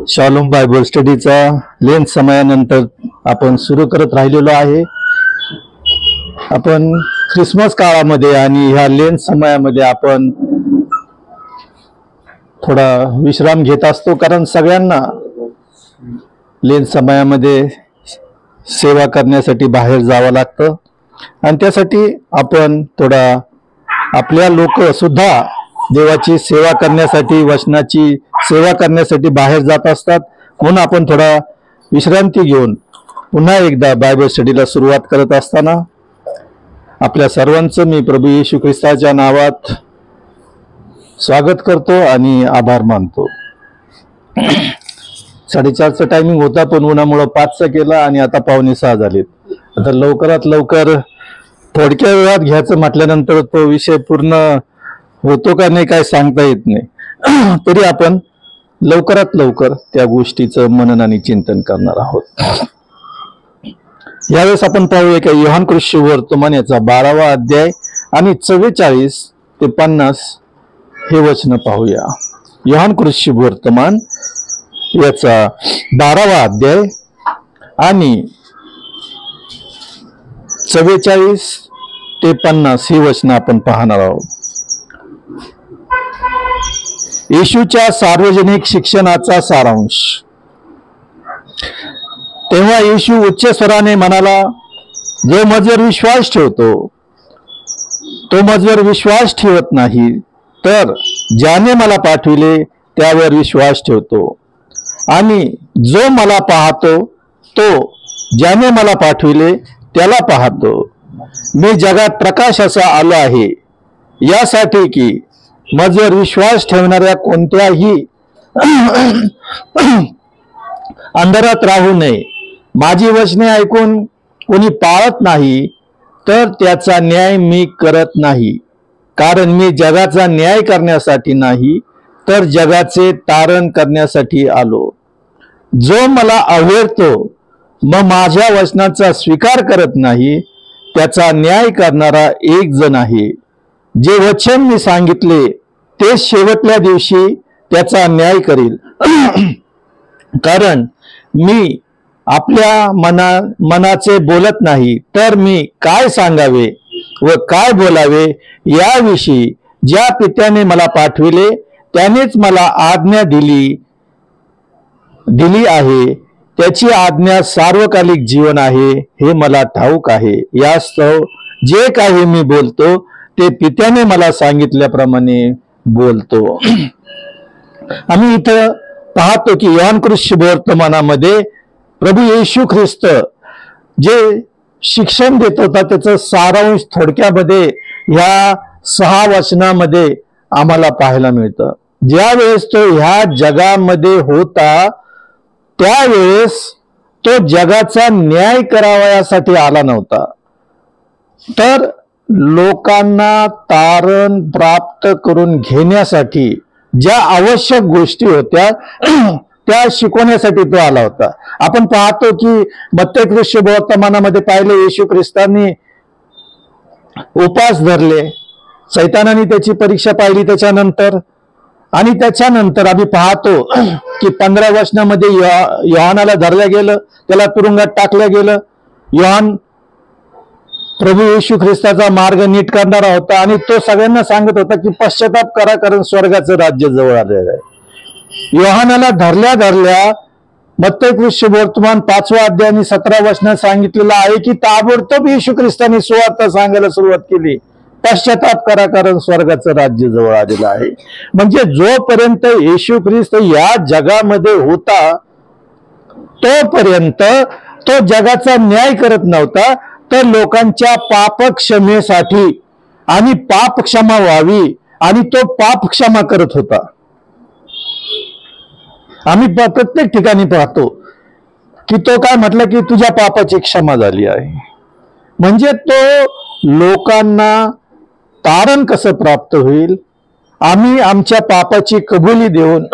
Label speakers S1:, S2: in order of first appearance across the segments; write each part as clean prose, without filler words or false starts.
S1: Shalom Bible स्टडीचा लेन समयानंतर आपण सुरू करत राहिलेलो आहे। आपण ख्रिसमस काळामध्ये आणि ह्या लेन समयामध्ये आपण थोडा विश्राम घेत असतो, कारण सगळ्यांना लेन समयामध्ये सेवा करण्यासाठी बाहेर जावं लागतं आणि त्यासाठी आपण थोडा आपल्या लोक सुद्धा देवाची सेवा करण्यासाठी, वचनाची सेवा करण्यासाठी बाहेर जात असतात। म्हणून आपण थोडा विश्रांती घेऊन पुन्हा एकदा बायबल स्टडीला सुरुवात करत असताना आपल्या सर्वांचं मी प्रभू येशू ख्रिस्ताच्या नावात स्वागत करतो आणि आभार मानतो। 4:30चा टायमिंग होता, पण उन्हामुळे 5चा केला आणि आता 5:45 झालेत। आता लवकरात लवकर थोडक्या वेळात घ्यायचं म्हटल्यानंतर तो विषय पूर्ण होतो का नाही काय सांगता येत नाही। तरी आपण लवकरात लवकर त्या गोष्टीचं मनन आणि चिंतन करणार आहोत। यावेळेस आपण पाहूया की योहान कृष्ण वर्तमान याचा 12वा अध्याय आणि 44 ते 50 हे वचन पाहूया। योहान कृष्ण वर्तमान याचा 12वा अध्याय आणि 44 ते 50 ही वचन आपण पाहणार आहोत। येशूच्या सार्वजनिक शिक्षणाचा सारांश। तेव्हा येशू उच्च स्वराने म्हणाला, जो माझ्यावर विश्वास ठेवतो तो माझ्यावर विश्वास ठेवत नाही, तर ज्याने मला पाठविले त्यावर विश्वास ठेवतो, आणि जो मला पाहतो तो ज्याने मला पाठविले त्याला पाहतो। मी जगात प्रकाश असा आलो आहे, यासाठी की माझ्यावर विश्वास ठेवणाऱ्या कोणत्याही अंधारात राहू नये। माझी वचने ऐकून कोणी पाळत नाही तर त्याचा न्याय मी करत नाही, कारण मी जगाचा न्याय करण्यासाठी नाही तर जगाचे तारण करण्यासाठी आलो। जो मला अव्हेरतो मग माझ्या वचनाचा स्वीकार करत नाही, त्याचा न्याय करणारा एक जण आहे। जे वचन मी सांगितले ते शेवटल्या दिवशी त्याचा न्याय करील, कारण मी आपल्या मनाचे बोलत नाही, तर मी काय सांगावे व काय बोलावे याविषयी ज्या पित्याने मला पाठविले त्यानेच मला आज्ञा दिली आहे। त्याची आज्ञा सार्वकालिक जीवन आहे, हे मला ठाऊक आहे। यास्तव जे काही मी बोलतो ते पित्याने मला सांगितल्याप्रमाणे बोलतो। आम्ही इथं पाहतो की योहान कृष्ण वर्तमानामध्ये प्रभू येशू ख्रिस्त जे शिक्षण देत होता त्याचं सारांश थोडक्यामध्ये ह्या 6 वचनामध्ये आम्हाला पाहायला मिळतं। ज्या वेळेस तो ह्या जगामध्ये होता त्यावेळेस तो जगाचा न्याय करावयासाठी आला नव्हता, तर लोकांना तारण प्राप्त करून घेण्यासाठी ज्या आवश्यक गोष्टी होत्या त्या शिकवण्यासाठी तो आला होता। आपण पाहतो की मत्ती कृष्ण वर्तमानामध्ये पाहिले, येशू ख्रिस्तांनी उपास धरले, सैतानाने त्याची परीक्षा पाहिली त्याच्यानंतर, आणि त्याच्यानंतर आम्ही पाहतो की 15 वचनामध्ये योहानाला धरलं गेलं, त्याला तुरुंगात टाकलं गेलं। योहान प्रभू येशू ख्रिस्ताचा मार्ग नीट करणारा होता आणि तो सगळ्यांना सांगत होता की पश्चाताप करा, कारण स्वर्गाचं राज्य जवळ आलेलं आहे। योहानाला धरल्या मत्ती कृष्ण वर्तमान 5वा अध्याय आणि 17 वचनात सांगितलेलं आहे की ताबडतोब येशू ख्रिस्ताने सुवार्ता सांगायला सुरुवात केली, पश्चाताप करा, कारण स्वर्गाचं राज्य जवळ आलेलं आहे। म्हणजे जोपर्यंत येशू ख्रिस्त या जगामध्ये होता तोपर्यंत तो जगाचा न्याय करत नव्हता, तर लोकांच्या पाप क्षमेसाठी आणि पाप क्षमा व्हावी आणि तो पाप क्षमा करत होता। आम्ही प्रत्येक ठिकाणी पाहतो की तो काय म्हटलं की तुझ्या पापाची क्षमा झाली आहे। म्हणजे तो लोकांना तारण कसं प्राप्त होईल, आम्ही आमच्या पापाची कबुली देऊन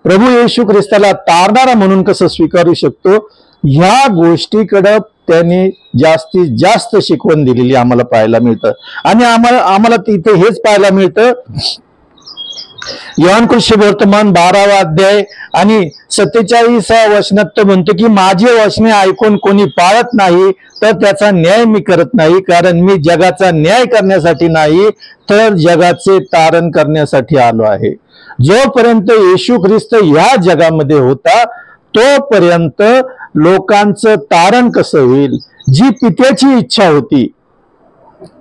S1: प्रभू येशू ख्रिस्ताला तारणारा म्हणून कसं स्वीकारू शकतो, ह्या गोष्टीकडे त्यांनी जास्तीत जास्त शिकवण दिलेली आम्हाला पाहायला मिळतं। आणि आम्हाला तिथे हेच पाहायला मिळतं योहान वर्तमान 12वा अध्याय आणि 47व्या वचनात तो म्हणतो की माझे वचने ऐकून कोणी पाळत नाही तर त्याचा न्याय मी करत नाही, कारण मी जगाचा न्याय करण्यासाठी नाही तर जगाचे तारण करण्यासाठी आलो आहे. जोपर्यंत येशू ख्रिस्त ह्या जगामध्ये होता तोपर्यंत लोकांचं तारण कसं होईल, जी पित्याची इच्छा होती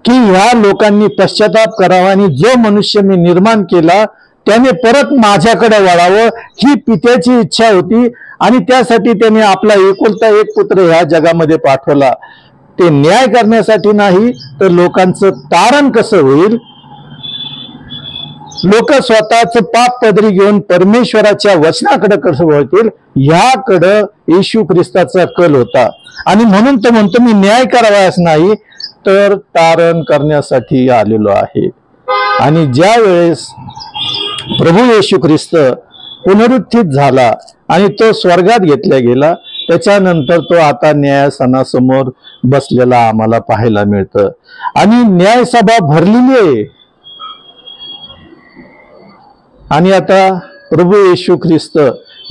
S1: की ह्या लोकांनी पश्चाताप करावा आणि जो मनुष्य मी निर्माण केला त्याने परत माझ्याकडे वळावं, ही पित्याची इच्छा होती. आणि त्यासाठी त्याने आपला एकुलता एक पुत्र ह्या जगामध्ये पाठवला. ते न्याय करण्यासाठी नाही तर लोकांचं तारण कसं होईल, लोक स्वतःच पाप पदरी घेऊन परमेश्वराच्या वचनाकडे कसं वळतील, ह्याकडं येशू ख्रिस्ताचा कल होता. आणि म्हणून तो म्हणतो मी न्याय करावाच नाही तर तारण करण्यासाठी आलेलो आहे. आणि ज्या वेळेस प्रभू येशू ख्रिस्त पुनरुत्थित झाला आणि तो स्वर्गात घेतला गेला त्याच्यानंतर तो आता न्यायासनासमोर बसलेला आम्हाला पाहायला मिळतं. आणि न्यायसभा भरलेली आहे. आणि आता प्रभू येशू ख्रिस्त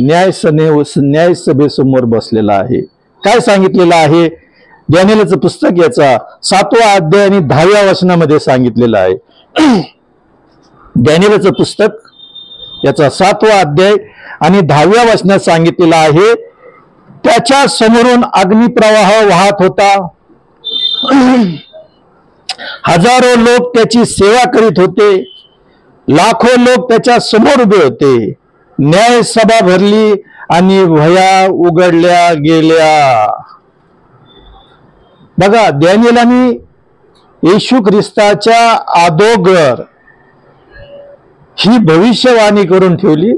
S1: न्यायसभेसमोर बसलेला आहे. काय सांगितलेलं आहे दानिएलचं पुस्तक याचा 7वा अध्याय आणि 10व्या वचनामध्ये सांगितलेलं आहे. दानिएलचं पुस्तक याचा 7वा अध्याय आणि 10व्या वचनात सांगितलेलं आहे, त्याच्या समोरून अग्निप्रवाह वाहत होता, हजारो लोक त्याची सेवा करीत होते, लाखो लोक त्याच्या समोर उभे होते. न्याय सभा भरली आणि वह्या उघडल्या गेल्या. बघा, दानिएलाने येशू ख्रिस्ताच्या अगोदर ही भविष्यवाणी करून ठेवली.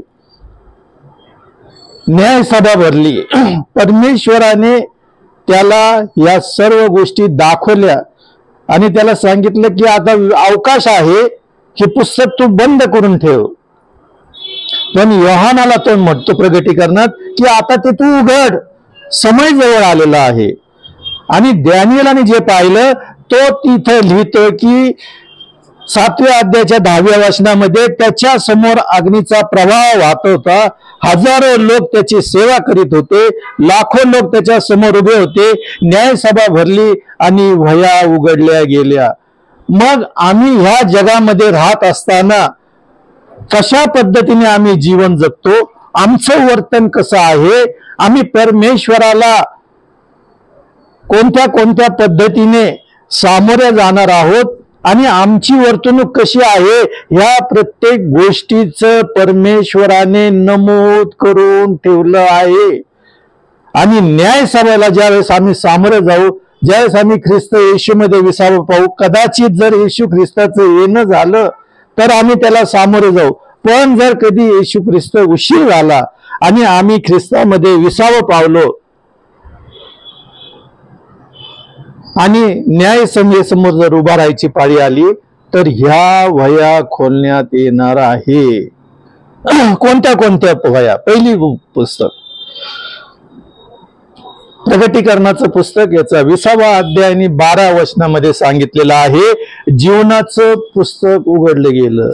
S1: न्यायसभा भरली. परमेश्वराने त्याला या सर्व गोष्टी दाखवल्या आणि त्याला सांगितलं की आता अवकाश आहे, हे पुस्तक तू बंद करून ठेव. पण योहानाला तो म्हणतो प्रगटीकरणात की आता ते तू उघड, समय जवळ आलेला आहे. आणि दानिएलाने जे पाहिलं तो तिथं लिहितो की 7व्या अध्यायाच्या 10व्या वचनामध्ये त्याच्या समोर अग्नीचा प्रवाह वाहत होता, हजारो लोक त्याची सेवा करीत होते, लाखो लोक त्याच्या समोर उभे होते, न्यायसभा भरली आणि वह्या उघडल्या गेल्या. मग आम्ही ह्या जगामध्ये राहत असताना कशा पद्धतीने आम्ही जीवन जगतो, आमचं वर्तन कसं आहे, आम्ही परमेश्वराला कोणत्या कोणत्या पद्धतीने सामोरे जाणार आहोत आणि आमची वर्तणूक कशी आहे, ह्या प्रत्येक गोष्टीचं परमेश्वराने नमूद करून ठेवलं आहे. आणि न्यायसभेला ज्यावेळेस आम्ही सामोरे जाऊ, ज्यावेळेस आम्ही ख्रिस्त येशूमध्ये विसावं पाहू, कदाचित जर येशू ख्रिस्ताचं येणं झालं तर आम्ही त्याला सामोरे जाऊ. पण जर कधी येशू ख्रिस्त उशीर झाला आणि आम्ही ख्रिस्तामध्ये विसावं पावलो आणि न्यायसभेसमोर जर उभा राहायची पाळी आली तर ह्या वह्या खोलण्यात येणार आहे. कोणत्या कोणत्या वह्या? पहिली पुस्तक प्रगटीकरणाचं पुस्तक याचा 20वा अध्याय आणि 12 वचनामध्ये सांगितलेलं आहे, जीवनाचं पुस्तक उघडलं गेलं.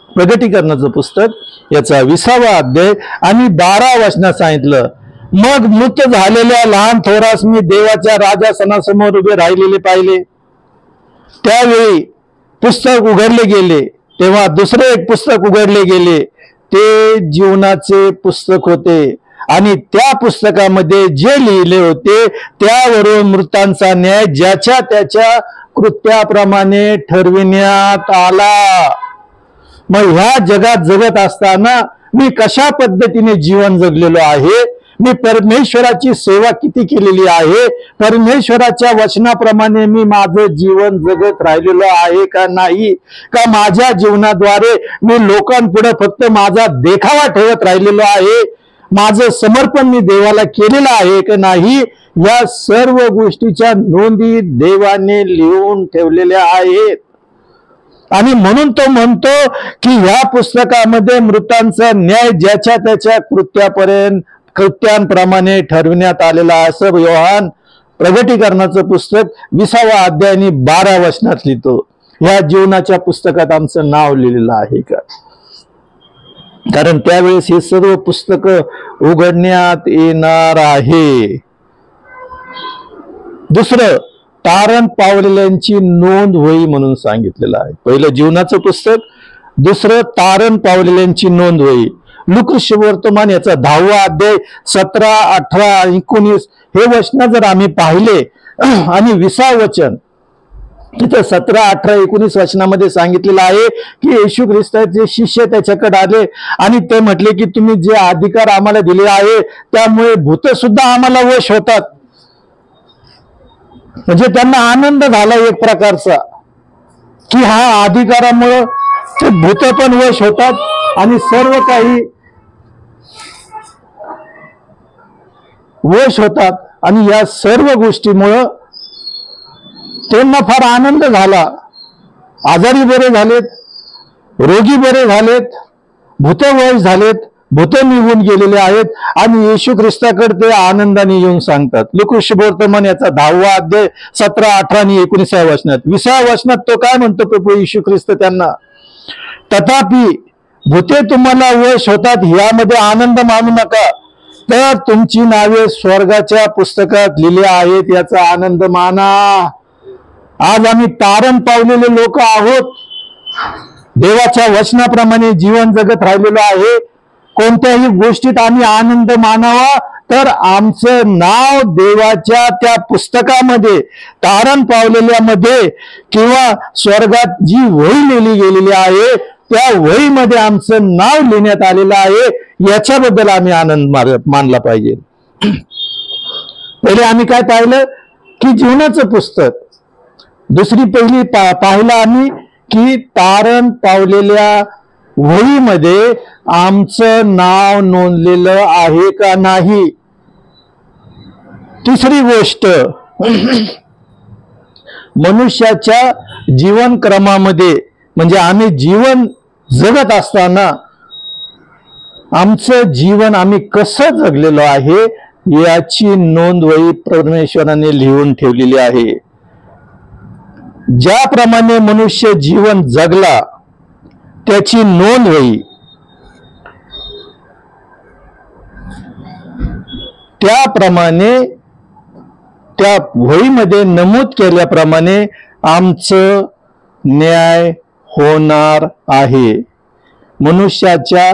S1: प्रगटीकरणाचं पुस्तक याचा 20वा अध्याय आणि 12 वचनात सांगितलं, मग मृत झालेल्या लहान थोरास मी देवाच्या राजासनासमोर उभे राहिलेले पाहिले. त्यावेळी पुस्तक उघडले गेले. तेव्हा दुसरे एक पुस्तक उघडले गेले, ते जीवनाचे पुस्तक होते. आणि त्या पुस्तकामध्ये जे लिहिले होते त्यावरून मृतांचा न्याय ज्याच्या त्याच्या कृत्याप्रमाणे ठरविण्यात आला. मग ह्या जगात जगत असताना मी कशा पद्धतीने जीवन जगलेलो आहे, मी परमेश्वराची सेवा किती केलेली आहे, परमेश्वराच्या वचनाप्रमाणे मी माझं जीवन जगत राहिलेलो आहे का नाही, का माझ्या जीवनाद्वारे मी लोकांपुढे फक्त माझा देखावा ठेवत राहिलेलो आहे, माझं समर्पण मी देवाला केलेलं आहे का नाही, या सर्व गोष्टीच्या नोंदी देवाने लिहून ठेवलेल्या आहेत. आणि म्हणून तो म्हणतो की ह्या पुस्तकामध्ये मृतांचा न्याय ज्याच्या त्याच्या कृत्यांप्रमाणे ठरविण्यात आलेला, असं योहान प्रगटीकरणाचं पुस्तक 20वा अध्याय आणि 12 वचनात लिहितो. ह्या जीवनाच्या पुस्तकात आमचं नाव लिहिलेलं आहे का? कारण त्यावेळेस हे सर्व पुस्तक उघडण्यात येणार आहे. दुसरं, तारण पावलेल्यांची नोंद होई म्हणून सांगितलेलं आहे. पहिलं जीवनाचं पुस्तक, दुसरं तारण पावलेल्यांची नोंद होई. लूका वर्तमान याचा 10वा अध्याय 17, 18, 19 हे वचन जर आम्ही पाहिले आणि 20 वचन तिथं 17, 18, 19 वचनामध्ये सांगितलेलं आहे की येशू ख्रिस्ताचे शिष्य त्याच्याकडे आले आणि ते म्हटले की तुम्ही जे अधिकार आम्हाला दिले आहे त्यामुळे भूत सुद्धा आम्हाला वश होतात. म्हणजे त्यांना आनंद झाला एक प्रकारचा की हा अधिकारामुळं ते भूत पण वश होतात आणि सर्व काही वश होतात. आणि या सर्व गोष्टीमुळं त्यांना फार आनंद झाला. आजारी बरे झालेत, रोगी बरे झालेत, भूत वश झालेत, भूत निघून गेलेले आहेत आणि येशू ख्रिस्ताकडे ते आनंदाने येऊन सांगतात. लूका वर्तमान याचा 10वा अध्याय 17, 18 आणि 19 वचनात. 20 वचनात तो काय म्हणतो प्रभू येशू ख्रिस्त त्यांना, तथापि भूते तुम्हाला वश होतात यामध्ये आनंद मानू नका, तर तुमची नावे स्वर्गाच्या पुस्तकात लिहिली आहेत याचा आनंद माना. आज आम्ही तारण पावलेले लोक आहोत. देवाच्या वचनाप्रमाणे जीवन जगत राहिलेलो आहे. कोणत्याही गोष्टीत आम्ही आनंद मानावा तर आमचं नाव देवाच्या त्या पुस्तकामध्ये, तारण पावलेल्यामध्ये किंवा स्वर्गात जी वही लिहिली गेलेली आहे त्या वहीमध्ये आमचं नाव लिहिण्यात आलेलं आहे. याच्याबद्दल आम्ही आनंद मानला पाहिजे. पहिले आम्ही काय पाहिलं की जीवनाचं पुस्तक. दुसरी पहिली पाहिलं आम्ही की तारण पावलेल्या वहीमध्ये आमचं नाव नोंदलेलं आहे का नाही. तिसरी गोष्ट, मनुष्याच्या जीवन क्रमामध्ये म्हणजे आम्ही जीवन जगत असताना आमचं जीवन आम्ही कसं जगलेलो आहे याची नोंद वही परमेश्वराने लिहून ठेवलेली आहे. ज्याप्रमाणे मनुष्य जीवन जगला त्याची नोंद होई, त्याप्रमाणे त्या वहीमध्ये नमूद केल्याप्रमाणे आमचं न्याय होणार आहे. मनुष्याच्या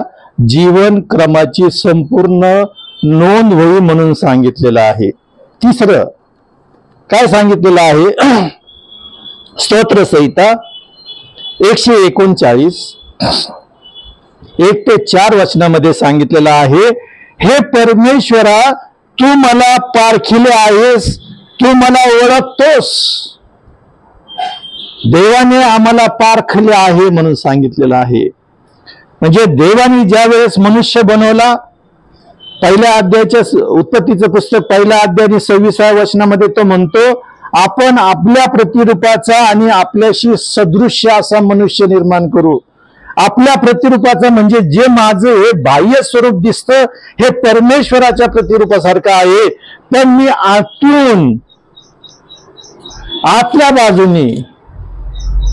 S1: जीवन क्रमाची संपूर्ण नोंद होई म्हणून सांगितलेलं आहे. तिसरं काय सांगितलेलं आहे, स्तोत्र संहिता 139 1 ते 4 वचनामध्ये सांगितलेलं आहे, हे परमेश्वरा तू मला पारखिले आहेस, तू मला ओळखतोस. देवाने आम्हाला पारखले आहे म्हणून सांगितलेलं आहे. म्हणजे देवाने ज्या वेळेस मनुष्य बनवला, पहिल्या अध्यायाच्या उत्पत्तीचं पुस्तक 1 अध्याय 26व्या वचनामध्ये तो म्हणतो, आपण आपल्या प्रतिरूपाचा आणि आपल्याशी सदृश्य असा मनुष्य निर्माण करू. आपल्या प्रतिरूपाचा म्हणजे जे माझं हे बाह्य स्वरूप दिसतं हे परमेश्वराच्या प्रतिरूपासारखं आहे, पण मी आतून आतल्या बाजूने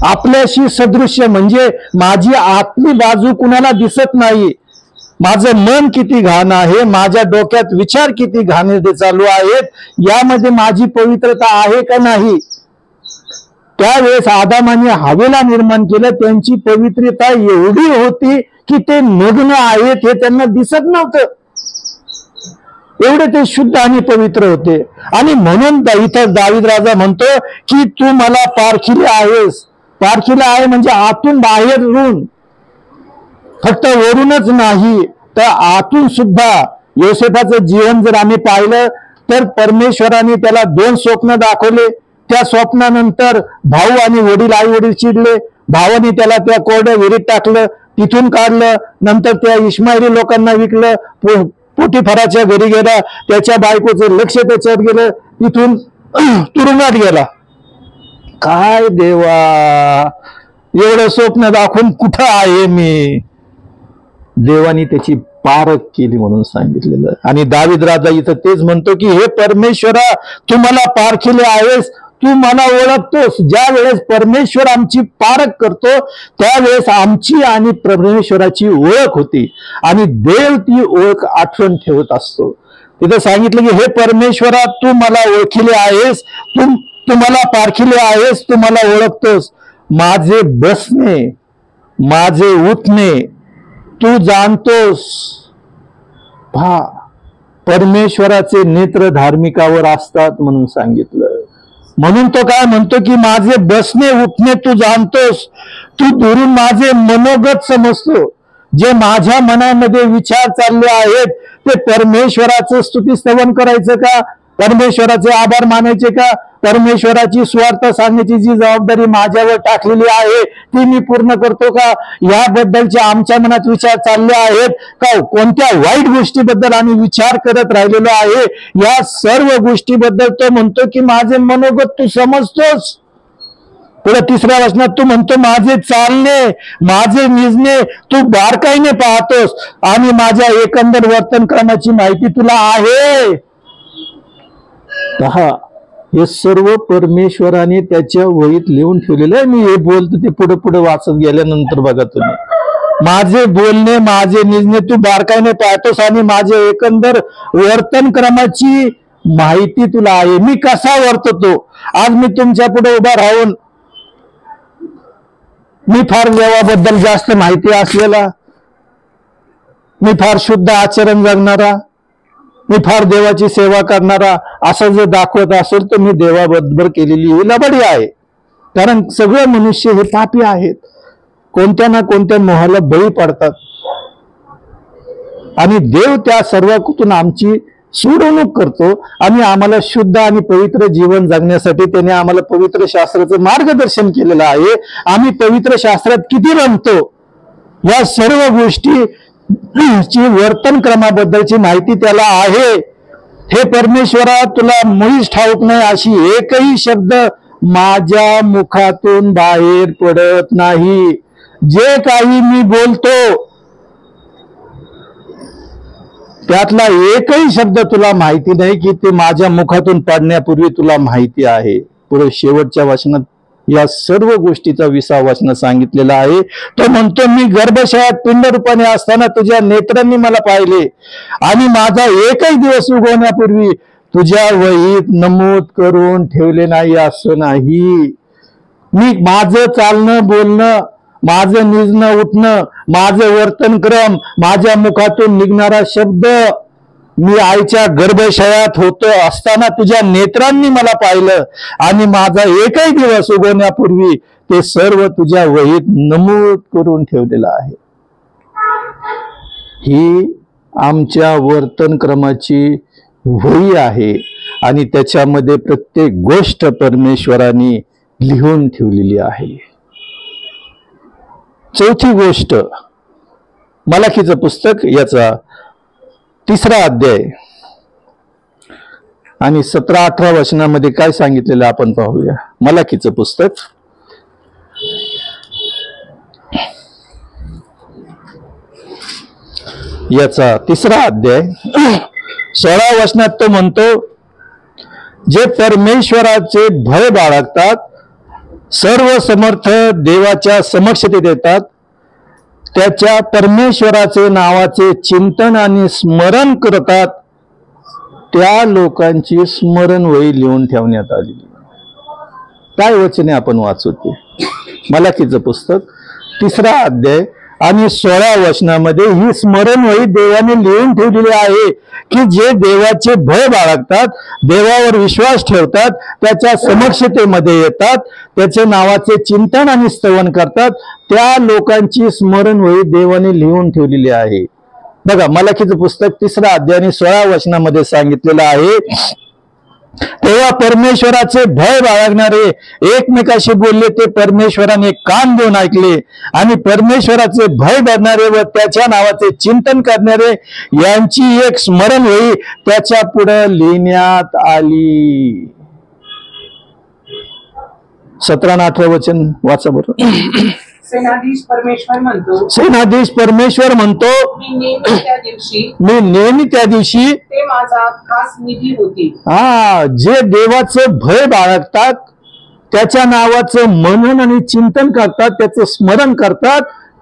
S1: आपल्याशी सदृश्य म्हणजे माझी आतली बाजू कुणाला दिसत नाही. माझं मन किती घाण आहे, माझ्या डोक्यात विचार किती घाणेरडे चालू आहेत, यामध्ये माझी पवित्रता आहे का नाही. त्यावेळेस आदामाने हवेला निर्माण केलं, त्यांची पवित्रता एवढी होती की ते नग्न आहेत हे त्यांना दिसत नव्हतं. एवढे ते शुद्ध आणि पवित्र होते. आणि म्हणून इथं दावीद राजा म्हणतो की तू मला पारखिले आहेस. पारखिले आहे म्हणजे आतून बाहेरून, फक्त वरूनच नाही तर आतून सुद्धा. योसेफाचं जीवन जर आम्ही पाहिलं तर परमेश्वराने त्याला 2 स्वप्न दाखवले. त्या स्वप्नानंतर भाऊ आणि वडील, आई वडील चिडले. भावाने त्याला त्या कोरड्या विहिरीत टाकलं, तिथून काढलं. नंतर त्या इस्माईली लोकांना विकलं. पोटिफराच्या घरी गेला, त्याच्या बायकोचं लक्ष त्याच्यावर गेलं, तिथून तुरुंगात गेला. काय देवा, एवढं स्वप्न दाखवून कुठं आहे मी. देवानी त्याची पारख केली म्हणून सांगितलेलं. आणि दावीद राजा इथं तेच म्हणतो की हे परमेश्वरा तू मला पारखिले आहेस, तू मला ओळखतोस. ज्या वेळेस परमेश्वर आमची पारख करतो त्यावेळेस आमची आणि परमेश्वराची ओळख होती आणि देव ती ओळख आठवण ठेवत असतो. तिथं सांगितलं की हे परमेश्वरा, तू मला ओळखिले आहेस, तू मला पारखिले आहेस, तू मला ओळखतोस. माझे बसणे, माझे उठणे तू जाणतोस. पहा, परमेश्वराचे नेत्र धार्मिकावर असतात म्हणून सांगितलं. म्हणून तो काय म्हणतो की माझे बसणे उठणे तू जाणतोस. तू दुरून माझे मनोगत समजतो. जे माझ्या मनामध्ये विचार चालले आहेत ते परमेश्वराचं स्तुतीस्तवन करायचं का, परमेश्वराचे आभार मानायचे का, परमेश्वराची स्वार्थ सांगण्याची जी जबाबदारी माझ्यावर टाकलेली आहे ती मी पूर्ण करतो का, याबद्दलचे आमच्या मनात विचार चालले आहेत का, कोणत्या वाईट गोष्टीबद्दल आम्ही विचार करत राहिलेलो आहे, या सर्व गोष्टीबद्दल तो म्हणतो की माझे मनोगत तू समजतोस. पुढे तिसऱ्या वचनात तू म्हणतो माझे चालणे, माझे निजणे तू बारकाईने पाहतोस आणि माझ्या एकंदर वर्तनक्रमाची माहिती तुला आहे. पहा, हे सर्व परमेश्वराने त्याच्या वहीत लिहून ठेवलेलं आहे. मी हे बोलतो ते पुढे पुढे वाचत गेल्यानंतर बघा तुम्ही. माझे बोलणे, माझे निजणे तू बारकाईने पाहतोस आणि माझे एकंदर वर्तनक्रमाची माहिती तुला आहे. मी कसा वर्ततो. आज मी तुमच्या पुढे उभा राहून मी फार देवाबद्दल जास्त माहिती असलेला, मी फार शुद्ध आचरण जगणारा, मी फार देवाची सेवा करणारा असं जर दाखवत असेल तर मी देवाबद्दल केलेली लबाडी आहे. कारण सगळे मनुष्य हे पापी आहेत, कोणत्या ना कोणत्या मोहाला बळी पडतात आणि देव त्या सर्वातून आमची सोडवणूक करतो आणि आम्हाला शुद्ध आणि पवित्र जीवन जगण्यासाठी त्याने आम्हाला पवित्र शास्त्राचं मार्गदर्शन केलेलं आहे. आम्ही पवित्र शास्त्रात किती रमतो या सर्व गोष्टी ची वर्तन क्रमाबद्दलची माहिती त्याला आहे. हे परमेश्वरा, तुला मुळीच ठाऊक नाही अशी एकही शब्द माझ्या मुखातून बाहेर पडत नाही. जे काही मी बोलतो त्यातला एकही शब्द तुला माहिती नाही की ते माझ्या मुखातून पडण्यापूर्वी तुला माहिती आहे. पुढे शेवटच्या वचनात या सर्व गोष्टीचा 20 वचन सांगितलेला आहे. तो म्हणतो मी गर्भशयात पिंड रूपाने असताना तुझ्या नेत्रांनी मला पाहिले आणि माझा एकही दिवस उगवण्यापूर्वी तुझ्या वहीत नमूद करून ठेवले नाही असं नाही. मी माझं चालणं बोलणं, माझं निजणं उठणं, माझं वर्तनक्रम, माझ्या मुखातून निघणारा शब्द मी आईच्या गर्भशयात होतो असताना तुझ्या नेत्रांनी मला पाहिलं आणि माझा एकही दिवस उगवण्यापूर्वी ते सर्व तुझ्या वहीत नमूद करून ठेवलेलं आहे. ही आमच्या वर्तनक्रमाची वही आहे आणि त्याच्यामध्ये प्रत्येक गोष्ट परमेश्वराने लिहून ठेवलेली आहे. चौथी गोष्ट, मलाखीचं पुस्तक याचा 3रा अध्याय आणि 17-18 वचनामध्ये काय सांगितलेलं आपण पाहूया. मलाखीचं पुस्तक याचा 3रा अध्याय 16 वचनात तो म्हणतो, जे परमेश्वराचे भय बाळगतात, सर्व समर्थ देवाच्या समक्षतेत येतात, त्याच्या परमेश्वराचे नावाचे चिंतन आणि स्मरण करतात, त्या लोकांची स्मरणवही लिहून ठेवण्यात आली. काय वचने आपण वाचू ते. मलाखीचं पुस्तक 3रा अध्याय आणि 16 वचनामध्ये ही स्मरणवही देवाने लिहून ठेवलेली आहे की जे देवाचे भय बाळगतात, देवावर विश्वास ठेवतात, त्याच्या समक्षतेमध्ये येतात, त्याचे नावाचे चिंतन आणि स्तवन करतात, त्या लोकांची स्मरणवही देवाने लिहून ठेवलेली आहे. बघा, मलाखीचं पुस्तक 3रा अध्याय आणि 16 वचनामध्ये सांगितलेलं आहे, तेव्हा परमेश्वराचे भय बाळगणारे एकमेकाशी बोलले, ते परमेश्वराने कान देऊन ऐकले आणि परमेश्वराचे भय धरणारे व त्याच्या नावाचे चिंतन करणारे यांची एक स्मरणवही त्याच्या पुढे लिहिण्यात आली. 17 आणि 18 वचन वाचा बरं.
S2: सेनाधीश परमेश्वर
S1: म्हणतो
S2: मी
S1: नेहमी त्या दिवशी
S2: ते माझा खास निधी होती.
S1: जे देवाचं भय बाळगतात, त्याच्या नावाचं मनन आणि चिंतन करतात, त्याचं स्मरण करतात,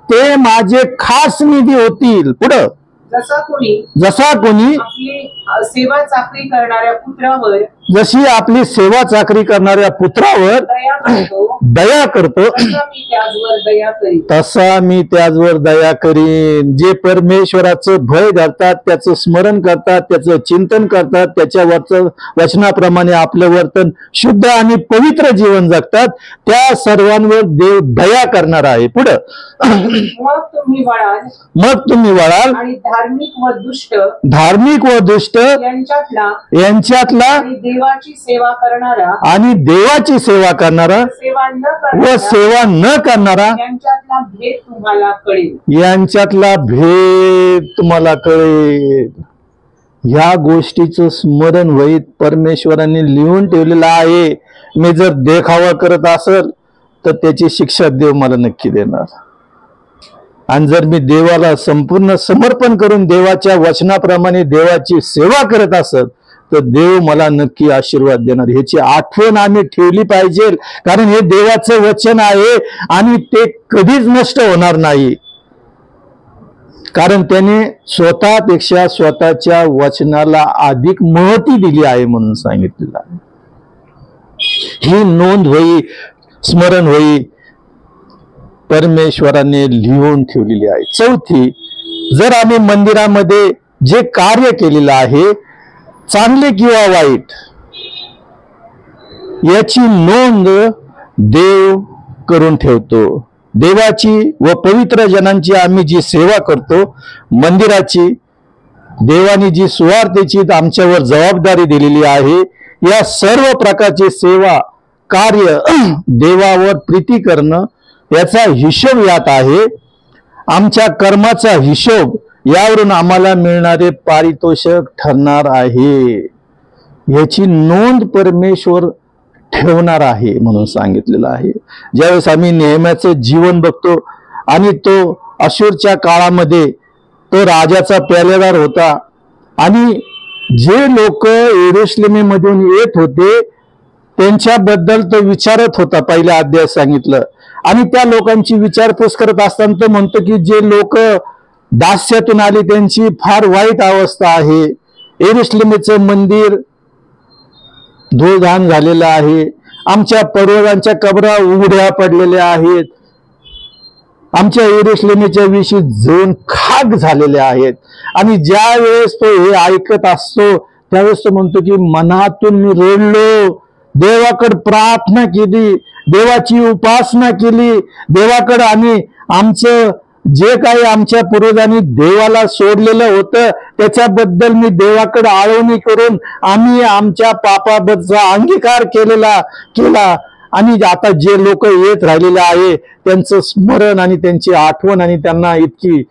S1: ते माझे खास निधी होतील. पुढं
S2: जसा कोणी आपली सेवा चाकरी करणाऱ्या पुत्रावर
S1: जशी आपली सेवा चाकरी करणाऱ्या पुत्रावर दया करतो तसा मी त्याचवर दया करीन. जे परमेश्वराचं भय धरतात, त्याचं स्मरण करतात, त्याचं चिंतन करतात, त्याच्या वचनाप्रमाणे आपलं वर्तन शुद्ध आणि पवित्र जीवन जगतात, त्या सर्वांवर देव दया करणार आहे. पुढं
S2: मग
S1: तुम्ही वळाल
S2: आणि
S1: धार्मिक व दुष्ट यांच्यातला आणि देवाची सेवा करणारा व सेवा न करणारा यांच्यातला भेद तुम्हाला कळेल. ह्या गोष्टीचं स्मरण होईत परमेश्वरांनी लिहून ठेवलेलं आहे. मी जर देखावा करत असेल तर त्याची शिक्षा देव मला नक्की देणार. आणि जर मी देवाला संपूर्ण समर्पण करून देवाच्या वचनाप्रमाणे देवाची सेवा करत असत तर देव मला नक्की आशीर्वाद देणार. ह्याची आठवण आम्ही ठेवली पाहिजे, कारण हे देवाचं वचन आहे आणि ते कधीच नष्ट होणार नाही. कारण त्याने स्वतःपेक्षा स्वतःच्या वचनाला अधिक महती दिली आहे म्हणून सांगितलेलं आहे. ही नोंद होई, स्मरण होई, परमेश्वराने लिहून ठेवलेली आहे. चौथी, जर आम्ही मंदिरामध्ये जे कार्य केलेलं आहे, चांगले किंवा वाईट, याची नोंद देव करून ठेवतो. देवाची व पवित्र जनांची आम्ही जी सेवा करतो, मंदिराची, देवाने जी सुवार्तेची आमच्यावर जबाबदारी दिलेली आहे, या सर्व प्रकारची सेवा कार्य देवावर प्रीती करणं, याचा हिशोब यात आहे. आमच्या कर्माचा हिशोब यावरून आम्हाला मिळणारे पारितोषिक ठरणार आहे. याची नोंद परमेश्वर ठेवणार आहे म्हणून सांगितलेलं आहे. ज्यावेळेस आम्ही नेहम्याचं जीवन बघतो आणि तो अशूरच्या काळामध्ये तो राजाचा पेलेदार होता आणि जे लोक यरूशलेमेमधून येत होते त्यांच्याबद्दल तो विचारत होता. पहिल्या अध्यायात सांगितलं. आणि त्या लोकांची विचारपूस करत असताना तो म्हणतो की जे लोक दास्यातून आले त्यांची फार वाईट अवस्था आहे. यरूशलेमेचं मंदिर धूळधाण झालेलं आहे. आमच्या पूर्वजांच्या कबरा उघड्या पडलेल्या आहेत. आमच्या यरूशलेमेच्या विषयी जळून खाक झालेल्या आहेत. आणि ज्या वेळेस तो हे ऐकत असतो त्यावेळेस तो म्हणतो की मनातून मी रडलो, देवाकडे प्रार्थना केली, देवाची उपासना केली, देवाकडे आणि आमचं जे काही आमच्या पूर्वजांनी देवाला सोडलेलं होतं त्याच्याबद्दल मी देवाकडे आळवणी करून आम्ही आमच्या पापाबद्दलचा अंगीकार केला. आणि आता जे लोक येत राहिलेले आहे त्यांचं स्मरण आणि त्यांची आठवण आणि त्यांना इतकी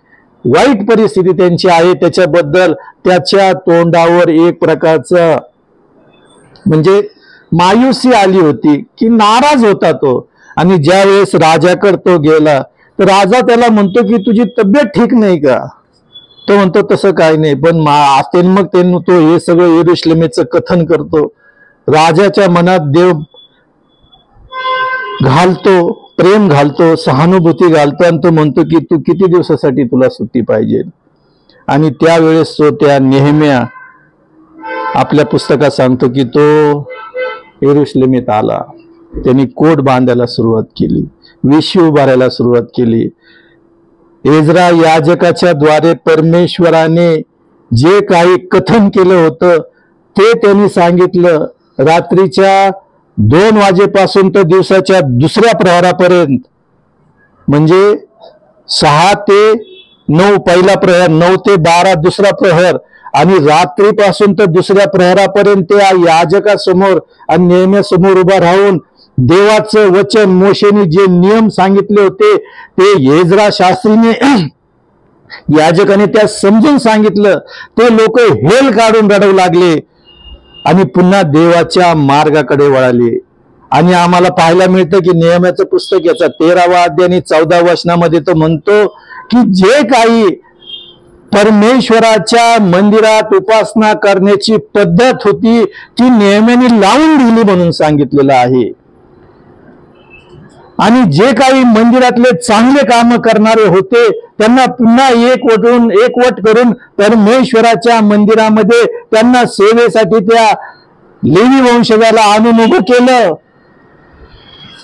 S1: वाईट परिस्थिती त्यांची आहे त्याच्याबद्दल त्याच्या तोंडावर एक प्रकारचं म्हणजे मायुसी आली होती की नाराज होता तो. आणि ज्या वेळेस राजाकडे तो गेला तर राजा त्याला म्हणतो की तुझी तब्येत ठीक नाही का? तो म्हणतो तसं काही नाही. पण मग तो हे सगळं यरूशलेमेचं कथन करतो. राजाच्या मनात देव घालतो, प्रेम घालतो, सहानुभूती घालतो आणि तो म्हणतो की तू किती दिवसासाठी तुला सुट्टी पाहिजे. आणि त्यावेळेस तो त्या नेहम्या आपल्या पुस्तकात सांगतो की तो यरूशलेमेत आला. त्यांनी कोट बांधायला सुरुवात केली, वेशी उभारायला सुरुवात केली. एज्रा याजकाच्या द्वारे परमेश्वराने जे काही कथन केलं होतं ते त्यांनी सांगितलं. रात्रीच्या 2 वाजेपासून तर दिवसाच्या दुसऱ्या प्रहरापर्यंत, म्हणजे 6 ते 9 पहिला प्रहर, 9 ते 12 दुसरा प्रहर, आणि रात्रीपासून तर दुसऱ्या प्रहरापर्यंत त्या याजकासमोर आणि नेहम्यासमोर उभा राहून देवाचं वचन, मोशेने जे नियम सांगितले होते ते एज्रा शास्त्रीने याजकाने त्या समजून सांगितलं. ते लोक हेल काढून रडू लागले आणि पुन्हा देवाच्या मार्गाकडे वळाले. आणि आम्हाला पाहायला मिळतं की नेहम्याचं पुस्तक याचा 13वा अध्याय आणि 14 वचनामध्ये तो म्हणतो की जे काही परमेश्वराच्या मंदिरात उपासना करण्याची पद्धत होती ती नेहम्याने लावून दिली म्हणून सांगितलेलं आहे. आणि जे काही मंदिरातले चांगले काम करणारे होते त्यांना पुन्हा एकवट करून परमेश्वराच्या मंदिरामध्ये त्यांना सेवेसाठी त्या लेवी वंशजाला आणून उभं केलं.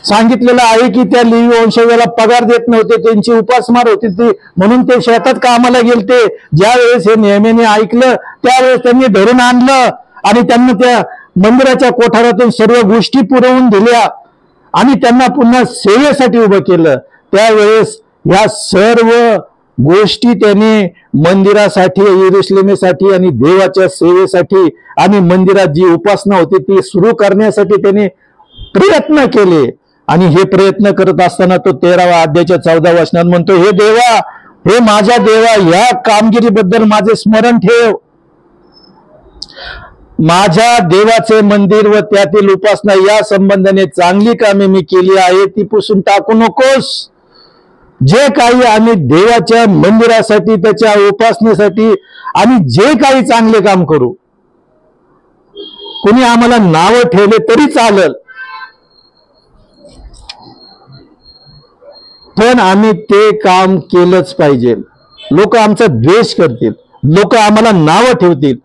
S1: सांगितलेलं आहे की त्या लेवी वंशजाला पगार देत नव्हते, त्यांची उपासमार होती ती, म्हणून ते शेतात कामाला गेलते. ज्या वेळेस हे नेहमीने ऐकलं त्यावेळेस त्यांनी धरून आणलं आणि त्यांना त्या मंदिराच्या कोठारातून सर्व गोष्टी पुरवून दिल्या आणि त्यांना पुन्हा सेवेसाठी उभं केलं. त्यावेळेस या सर्व गोष्टी त्याने मंदिरासाठी, यरुशलेमेसाठी आणि देवाच्या सेवेसाठी आणि मंदिरात जी उपासना होती ती सुरू करण्यासाठी त्याने प्रयत्न केले. आणि हे प्रयत्न करत असताना तो 13वा अध्यायाच्या 14 वचनात म्हणतो, हे देवा, हे माझ्या देवा, या कामगिरीबद्दल माझे स्मरण ठेव. माझ्या देवाचे मंदिर व त्यातील उपासना या संबंधाने चांगली कामे मी केली आहे ती पुसून टाकू नकोस. जे काही आम्ही देवाच्या मंदिरासाठी, त्याच्या उपासनेसाठी आणि जे काही चांगले काम करू, कोणी आम्हाला नावं ठेवले तरी चालेल, पण आम्ही ते काम केलंच पाहिजे. लोक आमचा द्वेष करतील, लोक आम्हाला नावं ठेवतील,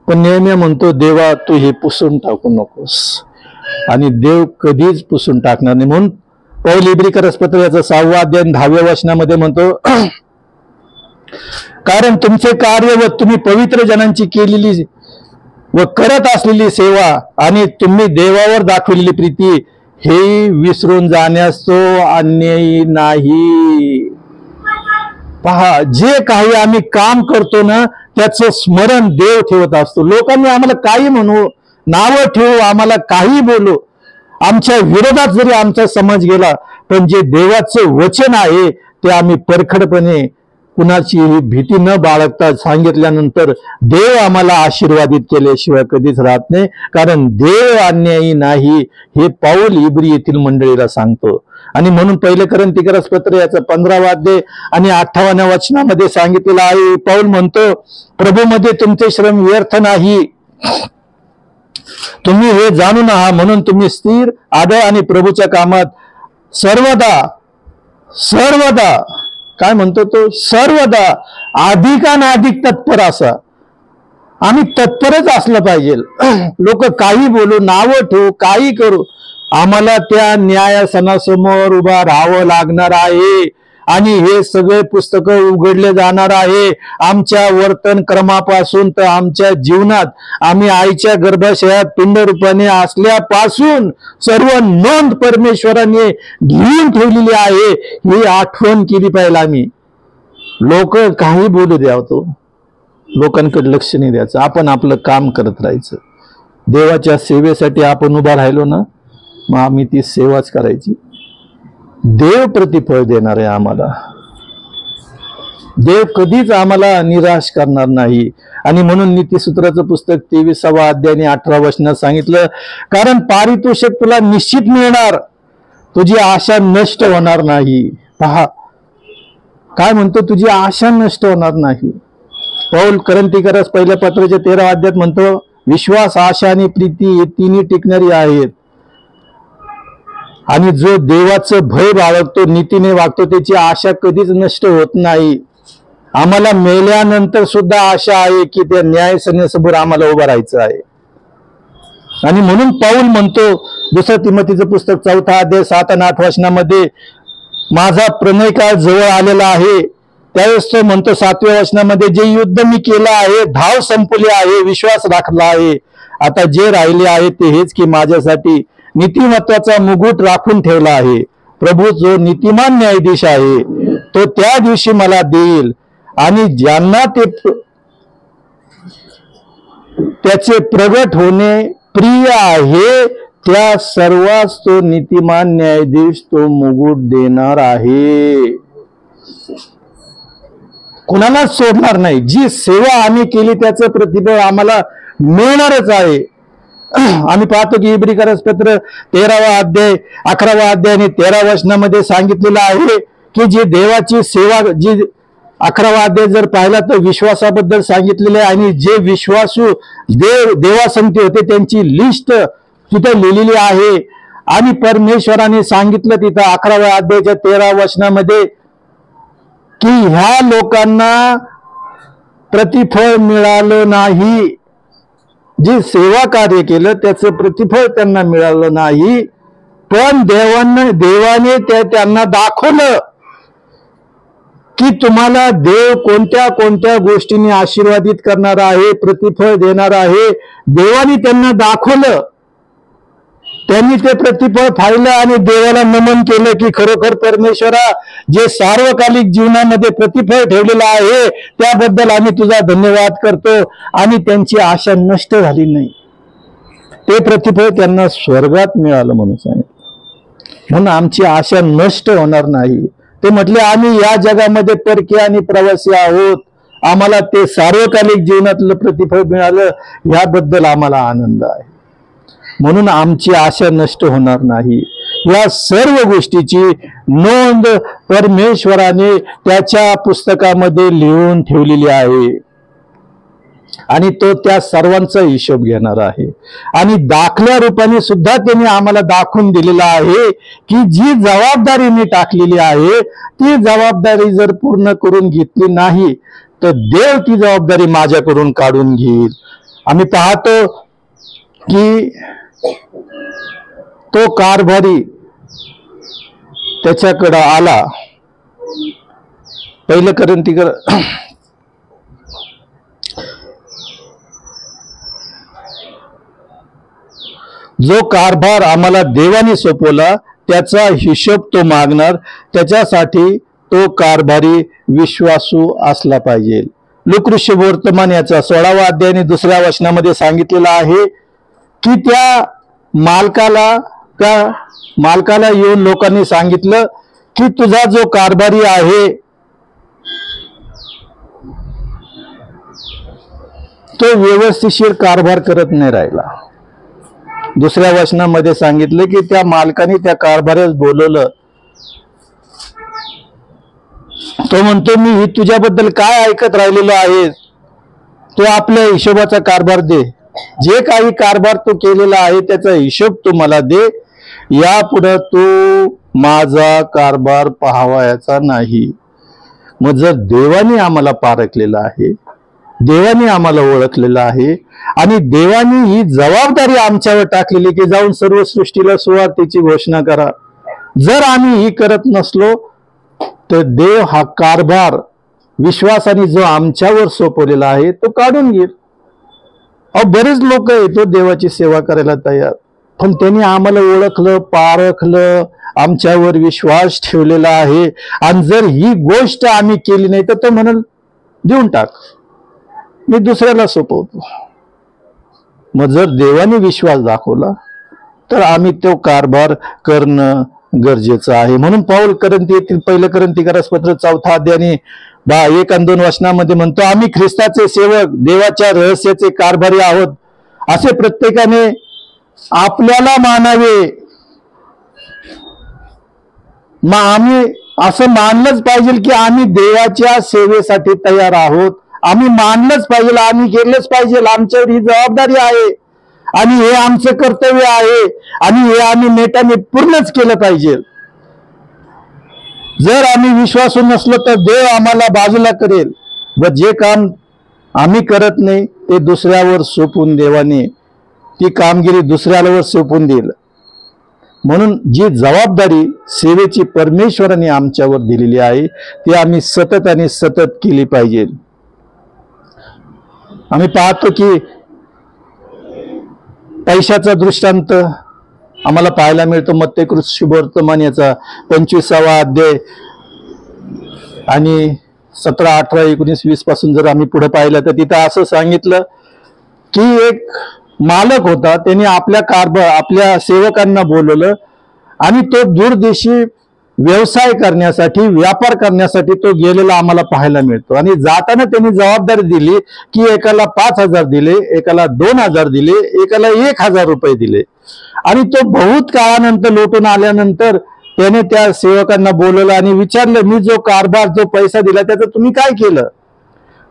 S1: पण नेहम्या म्हणतो, देवा तू हे पुसून टाकू नकोस. आणि देव कधीच पुसून टाकणार नाही. म्हणून पौल इब्रिकरस पत्र याचा 6वा अध्याय 10व्या वचनामध्ये म्हणतो, कारण तुमचे कार्य व तुम्ही पवित्र जनांची केलेली व करत असलेली सेवा आणि तुम्ही देवावर दाखवलेली प्रीती हे विसरून जाण्यास तो अन्यायी नाही. पहा, जे काही आम्ही काम करतो ना त्याचं स्मरण देव ठेवत असतो. लोकांनी आम्हाला काही म्हणू, नावं ठेवू, आम्हाला काही बोलू, आमच्या विरोधात जरी आमचा समाज गेला, पण जे देवाचं वचन आहे ते आम्ही परखडपणे कुणाची भीती न बाळगता सांगितल्यानंतर देव आम्हाला आशीर्वादित केल्याशिवाय कधीच राहत नाही. कारण देव अन्यायी नाही हे पौल इब्री येथील मंडळीला सांगतो. आणि म्हणून 1 कोरिन्थीकरस पत्र याचं 15वा अध्याय आणि 8व्या वचनामध्ये सांगितलेलं आहे. पौल म्हणतो, प्रभूमध्ये तुमचे श्रम व्यर्थ नाही, तुम्ही हे जाणून आहात, म्हणून तुम्ही स्थिर, आदर आणि प्रभूच्या कामात सर्वदा काय म्हणतो तो, सर्वदा अधिकाधिक तत्पर असा. आम्ही तत्परच असलं पाहिजे. लोक काही बोलू, नावं ठेवू, काही करू, आम्हाला त्या न्यायासनासमोर उभा राहावं लागणार आहे. आणि हे सगळे पुस्तकं उघडले जाणार आहे. आमच्या वर्तन क्रमापासून तर आमच्या जीवनात आम्ही आईच्या गर्भाशयात पिंडरूपाने असल्यापासून सर्व नोंद परमेश्वराने लिहून ठेवलेली आहे ही आठवण केली पाहिजे. आम्ही लोक काही बोलू द्यावतो, लोकांकडे लक्ष नाही द्यायचं, आपण आपलं काम करत राहायचं. देवाच्या सेवेसाठी आपण उभा राहिलो ना, मग आम्ही ती सेवाच करायची. देव प्रतिफळ देणार आहे आम्हाला. देव कधीच आम्हाला निराश करणार नाही. आणि म्हणून नीतिसूत्राचं पुस्तक 23वा अध्याय आणि 18 वचनात सांगितलं, कारण पारितोषिक तुला निश्चित मिळणार, तुझी आशा नष्ट होणार नाही. पहा काय म्हणतो, तुझी आशा नष्ट होणार नाही. पौल कोरिन्थीकरस पहिल्या पत्राच्या 13व्या अध्यायात म्हणतो, विश्वास, आशा आणि प्रीती हे तिन्ही टिकणारी आहेत. आणि जो देवाचं भय बाळगतो, नीतीने वागतो, त्याची आशा कधीच नष्ट होत नाही. आम्हाला मेल्यानंतर सुद्धा आशा आहे की त्या न्यायसनेसमोर आम्हाला उभं राहायचं आहे. आणि म्हणून पौल म्हणतो 2 तिमोथीचं पुस्तक 4 अध्याय 7 आणि 8 वचनामध्ये, माझा प्रणय काळ जवळ आलेला आहे. त्यावेळेस तो म्हणतो 7व्या वचनामध्ये, जे युद्ध मी केलं आहे, धाव संपली आहे, विश्वास राखला आहे, आता जे राहिले आहे ते हेच की माझ्यासाठी नीतिमत्वाचा मुकुट राखून ठेवला आहे. प्रभू जो नीतिमान न्यायाधीश आहे तो त्या दिवशी मला देईल आणि ज्यांना त्याचे प्रगट होणे प्रिय आहे त्या सर्वांस तो नीतिमान न्यायाधीश तो मुकुट देणार आहे. कुणालाच सोडणार नाही. जी सेवा आम्ही केली त्याचं प्रतिफळ आम्हाला मिळणारच आहे. आम्ही पाहतो की इब्री पत्र 13वा अध्याय 11वा अध्याय आणि 13 वचनामध्ये सांगितलेलं आहे की जी देवाची सेवा, जी 11वा अध्याय जर पाहिला तर विश्वासाबद्दल सांगितलेले आहे आणि जे विश्वासू देवासंगती होते त्यांची लिस्ट तिथे लिहिलेली आहे. आणि परमेश्वराने सांगितलं तिथं 11व्या अध्यायाच्या 13 वचनामध्ये की ह्या लोकांना प्रतिफळ मिळालं नाही, जे सेवा कार्य केलं त्याचं प्रतिफळ त्यांना मिळालं नाही, पण देवाने त्यांना दाखवलं की तुम्हाला देव कोणत्या कोणत्या गोष्टींनी आशीर्वादित करणार आहे, प्रतिफळ देणार आहे. देवाने त्यांना दाखवलं, त्यांनी ते प्रतिफळ पाहिलं आणि देवाला नमन केलं की खरोखर परमेश्वरा, जे सार्वकालिक जीवनामध्ये प्रतिफळ ठेवलेलं आहे त्याबद्दल आम्ही तुझा धन्यवाद करतो. आणि त्यांची आशा नष्ट झाली नाही, ते प्रतिफळ त्यांना स्वर्गात मिळालं म्हणून सांगितलं. म्हणून आमची आशा नष्ट होणार नाही. ते म्हटले आम्ही या जगामध्ये परके आणि प्रवासी आहोत, आम्हाला ते सार्वकालिक जीवनातलं प्रतिफळ मिळालं, याबद्दल आम्हाला आनंद आहे. म्हणून आमची आशा नष्ट होणार नाही. या सर्व गोष्टीची नोंद परमेश्वराने त्याच्या पुस्तकामध्ये लिहून ठेवलेली आहे आणि तो त्या सर्वांचा हिशोब घेणार आहे. आणि दाखल्या रूपाने सुद्धा त्यांनी आम्हाला दाखवून दिलेला आहे की जी जबाबदारी मी टाकलेली आहे ती जबाबदारी जर पूर्ण करून घेतली नाही तर देव ती जबाबदारी माझ्याकडून काढून घेईल. आम्ही पाहतो की तो कारभारी त्याच्याकडे आला. पहिलं करंतीकर जो कारभार आम्हाला देवाने सोपवला त्याचा हिशोब तो मागणार. त्याच्यासाठी तो कारभारी विश्वासू असला पाहिजे. लूकऋषी वर्तमान याचा 16वा अध्यायाने 2ऱ्या वचनामध्ये सांगितलेलं आहे की त्या मालकाला येऊन लोकांनी सांगितलं की तुझा जो कारभारी आहे तो व्यवस्थिशीर कारभार करत नाही राहिला. 2ऱ्या वचनामध्ये सांगितलं की त्या मालकाने त्या कारभारास बोलवलं. तो म्हणतो मी तुझ्याबद्दल काय ऐकत राहिलेलो आहे, तो आपल्या हिशोबाचा कारभार दे. जे काही कारभार तो केलेला आहे त्याचा हिशोब तू मला दे. यापुढे तू माझा कारभार पाहावायचा नाही. मग जर देवाने आम्हाला पारखलेलं आहे, देवाने आम्हाला ओळखलेलं आहे आणि देवाने ही जबाबदारी आमच्यावर टाकलेली की जाऊन सर्व सृष्टीला सुवार्तेची घोषणा करा, जर आम्ही ही करत नसलो तर देव हा कारभार विश्वासाने जो आमच्यावर सोपवलेला आहे तो काढून घेईल. बरेच लोक आहेत देवाची सेवा करायला तयार, पण त्यांनी आम्हाला ओळखलं, पारखलं, आमच्यावर विश्वास ठेवलेला आहे. आणि जर ही गोष्ट आम्ही केली नाही तर तो म्हणाल देऊन टाक, मी दुसऱ्याला सोपवतो. मग जर देवाने विश्वास दाखवला तर आम्ही तो कारभार करणं गरजेचं आहे. म्हणून पाऊल पहिलं करंथीकरास पत्र 4था अध्याय 1 आणि 2 वचनामध्ये म्हणतो आम्ही ख्रिस्ताचे सेवक, देवाच्या रहस्याचे कारभारी आहोत असे प्रत्येकाने आपल्याला मानावे. मग आम्ही असं मानलंच पाहिजे की आम्ही देवाच्या सेवेसाठी तयार आहोत. आम्ही मानलंच पाहिजे, आम्ही केलंच पाहिजे, आमच्यावर ही जबाबदारी आहे आणि हे आमचं कर्तव्य आहे आणि हे आम्ही नेटाने पूर्णच केलं पाहिजे. जर आम्ही विश्वासू नसलो तर देव आम्हाला बाजूला करेल व जे काम आम्ही करत नाही ते दुसऱ्यावर सोपवून देवाने ती कामगिरी दुसऱ्यावर सोपवून देईल. म्हणून जी जबाबदारी सेवेची परमेश्वराने आमच्यावर दिलेली आहे ती आम्ही सतत आणि सतत केली पाहिजे. आम्ही पाहतो की पैशाचा दृष्टांत आम्हाला पाहायला मिळतो. मत्तेकृत वर्तमान याचा 25वा अध्याय आणि 17, 18, 19, 20 पासून जर आम्ही पुढे पाहिलं तर तिथं असं सांगितलं की एक मालक होता, त्याने आपल्या सेवकांना बोलवलं आणि तो दूरदेशी व्यवसाय करण्यासाठी, व्यापार करण्यासाठी तो गेलेला आम्हाला पाहायला मिळतो. आणि जाताना त्यांनी जबाबदारी दिली की एकाला 5,000 दिले, एकाला 2,000 दिले, एकाला 1,000 रुपये दिले. आणि तो बहुत काळानंतर लोटून आल्यानंतर त्याने त्या सेवकांना बोलवलं आणि विचारलं, मी जो कारभार, जो पैसा दिला त्याचं तुम्ही काय केलं?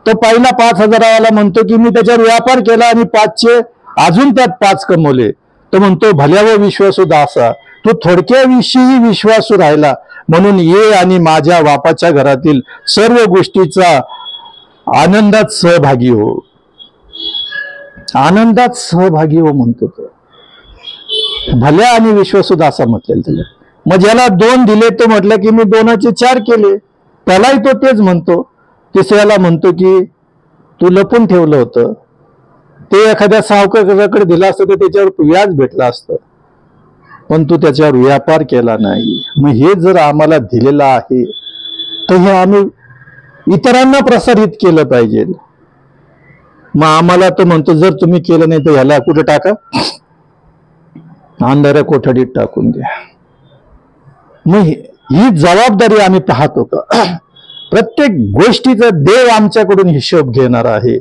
S1: तो पहिला 5,000 म्हणतो की मी त्याच्यावर व्यापार केला आणि 5चे अजून त्यात 5 कमवले. तो म्हणतो, भल्या व विश्वासू दासा, तो थोडक्याविषयी विश्वासू राहिला, म्हणून ये आणि माझ्या बापाच्या घरातील सर्व गोष्टीचा आनंदात सहभागी हो. आनंदात सहभागी हो म्हणतो तो. भल्या आणि विश्वासू दासा म्हटलेलं त्याला. मग ज्याला 2 दिले तो म्हटलं की मी 2चे 4 केले, त्यालाही तो तेच म्हणतो. तिसऱ्याला म्हणतो की तू लपून ठेवलं होतं, ते एखाद्या सावकाराकडे दिलं असतं तर त्याच्यावर व्याज भेटलं असतं, पण तू त्याच्यावर व्यापार केला नाही. मग हे जर आम्हाला दिलेलं आहे तर हे आम्ही इतरांना प्रसारित केलं पाहिजे. मग आम्हाला तो म्हणतो, जर तुम्ही केलं नाही तर ह्याला कुठे टाका, अंधाऱ्या कोठडीत टाकून द्या. मग ही जबाबदारी आम्ही पाहतो का? प्रत्येक गोष्टीचा देव आमच्याकडून हिशोब घेणार आहे.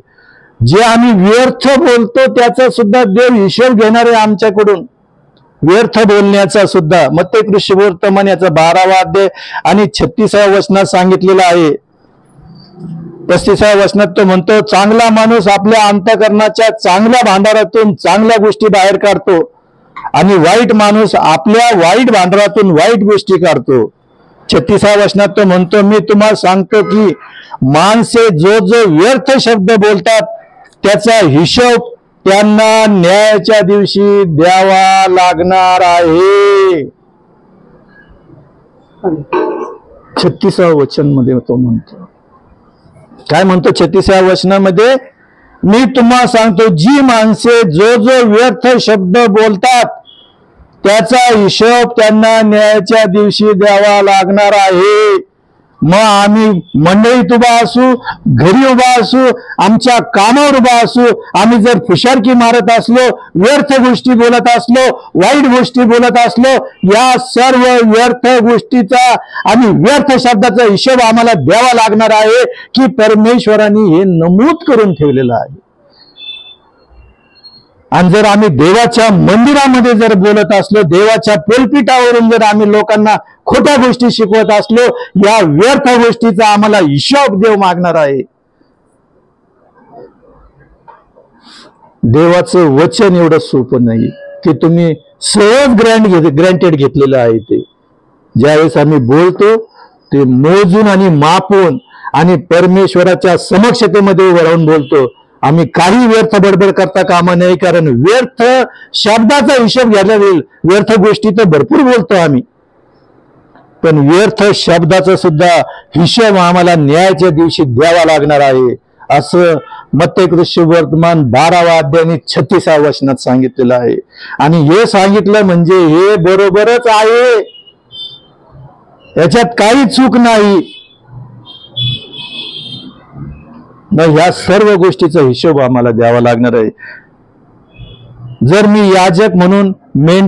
S1: जे आम्ही व्यर्थ बोलतो त्याचा सुद्धा देव हिशोब घेणार आहे आमच्याकडून. व्यर्थ बोलण्याचा सुद्धा. मत्ते कृष्णवर्तमान याचा 12वा अध्याय आणि 36व्या वचनात सांगितलेलं आहे. 35व्या वचनात तो म्हणतो, चांगला माणूस आपल्या अंतःकरणाच्या चांगल्या भांडारातून चांगल्या गोष्टी बाहेर काढतो आणि वाईट माणूस आपल्या वाईट भांडारातून वाईट गोष्टी काढतो. 36व्या वचनात तो म्हणतो, मी तुम्हाला सांगतो की माणसे जो जो व्यर्थ शब्द बोलतात त्याचा हिशोब त्यांना न्यायाच्या दिवशी द्यावा लागणार आहे. 36व्या वचन मध्ये तो म्हणतो, काय म्हणतो 36व्या वचनामध्ये? मी तुम्हाला सांगतो, जी माणसे जो जो व्यर्थ शब्द बोलतात त्याचा हिशोब त्यांना न्यायाच्या दिवशी द्यावा लागणार आहे. मग आम्ही मंडळीत उभा असू, घरी उभा असू, आमच्या कामावर उभा असू, आम्ही जर फुशारकी मारत असलो, व्यर्थ गोष्टी बोलत असलो, वाईट गोष्टी बोलत असलो, या सर्व व्यर्थ गोष्टीचा आणि व्यर्थ शब्दाचा हिशोब आम्हाला द्यावा लागणार आहे की परमेश्वरांनी हे नमूद करून ठेवलेलं आहे. आणि जर आम्ही देवाच्या मंदिरामध्ये जर बोलत असलो, देवाच्या पोलपीठावरून जर आम्ही लोकांना खोट्या गोष्टी शिकवत असलो, या व्यर्थ गोष्टीचा आम्हाला हिशोब देव मागणार आहे. देवाचं वचन एवढं सोपं नाही की तुम्ही सहज ग्रँटेड घेतलेलं आहे. ते ज्यावेळेस आम्ही बोलतो ते मोजून आणि मापून आणि परमेश्वराच्या समक्षतेमध्ये उभं राहून बोलतो. आम्ही काही व्यर्थ बडबड करता कामा नाही, कारण व्यर्थ शब्दाचा हिशोब घ्यायला होईल. व्यर्थ गोष्टी तर भरपूर बोलतो आम्ही, पण व्यर्थ शब्दाचा सुद्धा हिशोब आम्हाला न्यायाच्या दिवशी द्यावा लागणार आहे, असं मत्ते कृष्णवर्तमान 12वा अध्याय आणि 36व्या वचनात सांगितलेलं आहे. आणि हे सांगितलं म्हणजे हे बरोबरच आहे, याच्यात काही चूक नाही. ह्या सर्व गोष्टीचा हिशोब आम्हाला द्यावा लागणार आहे. जर मी याजक म्हणून,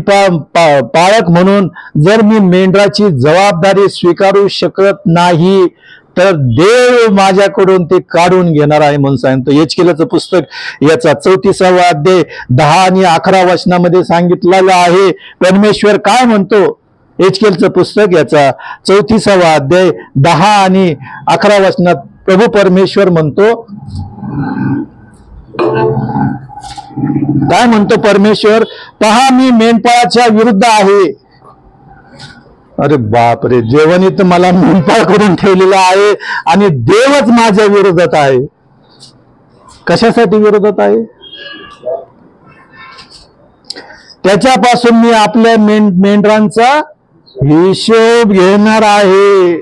S1: पाळक म्हणून जर मी मेंढराची जबाबदारी स्वीकारू शकत नाही तर देव माझ्याकडून ते काढून घेणार आहे म्हणून सांगतो. एचकेलचं पुस्तक याचा 34वा अध्याय 10 आणि 11 वचनामध्ये सांगितलेलं आहे. परमेश्वर काय म्हणतो? एचकेलचं पुस्तक याचा 34वा अध्याय 10 आणि 11 वचनात प्रभू परमेश्वर म्हणतो, काय म्हणतो परमेश्वर? पहा, मी मेंढपाळाच्या विरुद्ध आहे. अरे बापरे, देवाने तर मला मेंढपाळ करून ठेवलेला आहे आणि देवच माझ्या विरोधात आहे. कशासाठी विरोधात आहे? त्याच्यापासून मी आपल्या मेंढरांचा हिशोब घेणार आहे.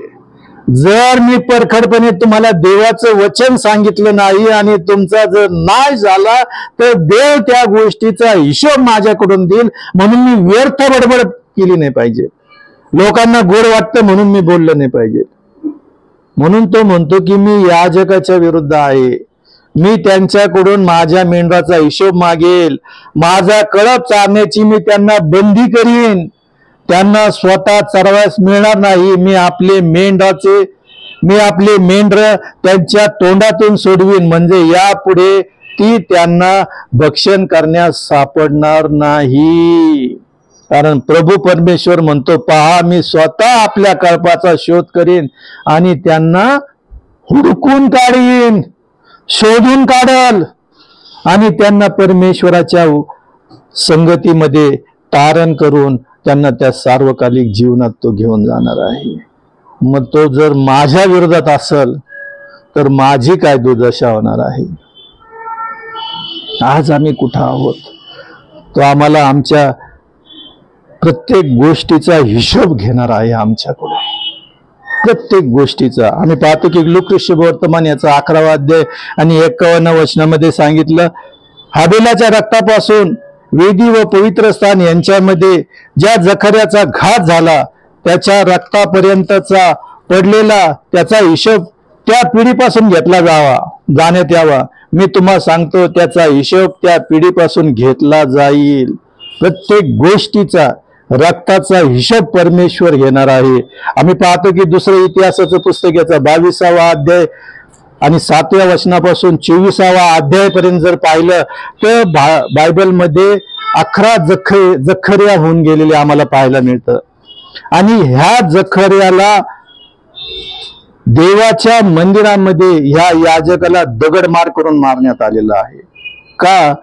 S1: जर मी परखडपणे तुम्हाला देवाचं वचन सांगितलं नाही आणि तुमचा जर नाश झाला तर देव त्या गोष्टीचा हिशोब माझ्याकडून देईल. म्हणून मी व्यर्थ बडबड केली नाही पाहिजे, लोकांना गोड वाटतं म्हणून मी बोललं नाही पाहिजे. म्हणून तो म्हणतो की मी याजकाच्या विरुद्ध आहे. मी त्यांच्याकडून माझ्या मेंढराचा हिशोब मागेल, माझा कळप चारण्याची मी त्यांना बंदी करीन. त्यांना स्वतः चरवायस मिळणार नाही. मी आपले मेंढर त्यांच्या तोंडातून सोडवीन, म्हणजे यापुढे ती त्यांना भक्षण करण्यास सापडणार नाही. कारण प्रभू परमेश्वर म्हणतो, पहा मी स्वतः आपल्या कळपाचा शोध करीन आणि त्यांना हुडकून काढीन, शोधून काढल आणि त्यांना परमेश्वराच्या संगतीमध्ये तारण करून त्यांना त्या सार्वकालिक जीवनात तो घेऊन जाणार आहे. मग तो जर माझ्या विरोधात असेल तर माझी काय दुर्दशा होणार आहे. आज आम्ही कुठं आहोत? तो आम्हाला आमच्या प्रत्येक गोष्टीचा हिशोब घेणार आहे. आमच्याकडे प्रत्येक गोष्टीचा आम्ही पाहतो की लूका वर्तमान याचा 11वा अध्याय आणि 51 वचनामध्ये सांगितलं, हाबिलाच्या रक्तापासून वेदी व पवित्र स्थान यांच्यामध्ये ज्या जखऱ्याचा घात झाला त्याच्या रक्तापर्यंतचा पडलेला त्याचा हिशोब त्या पिढीपासून घेतला जाण्यात यावा. मी तुम्हाला सांगतो त्याचा हिशोब त्या पिढीपासून घेतला जाईल. प्रत्येक गोष्टीचा रक्ताचा हिशोब परमेश्वर घेणार आहे. आम्ही पाहतो की दुसरं इतिहासाचं पुस्तक याचा 22वा अध्याय आणि 7व्या वचनापासून 24वा अध्यायापर्यंत जर पाहिलं तर बायबलमध्ये 11 जखऱ्या होऊन गेलेले आम्हाला पाहायला मिळतं. आणि ह्या जखऱ्याला देवाच्या मंदिरामध्ये ह्या याजकाला दगडमार करून मारण्यात आलेला आहे. का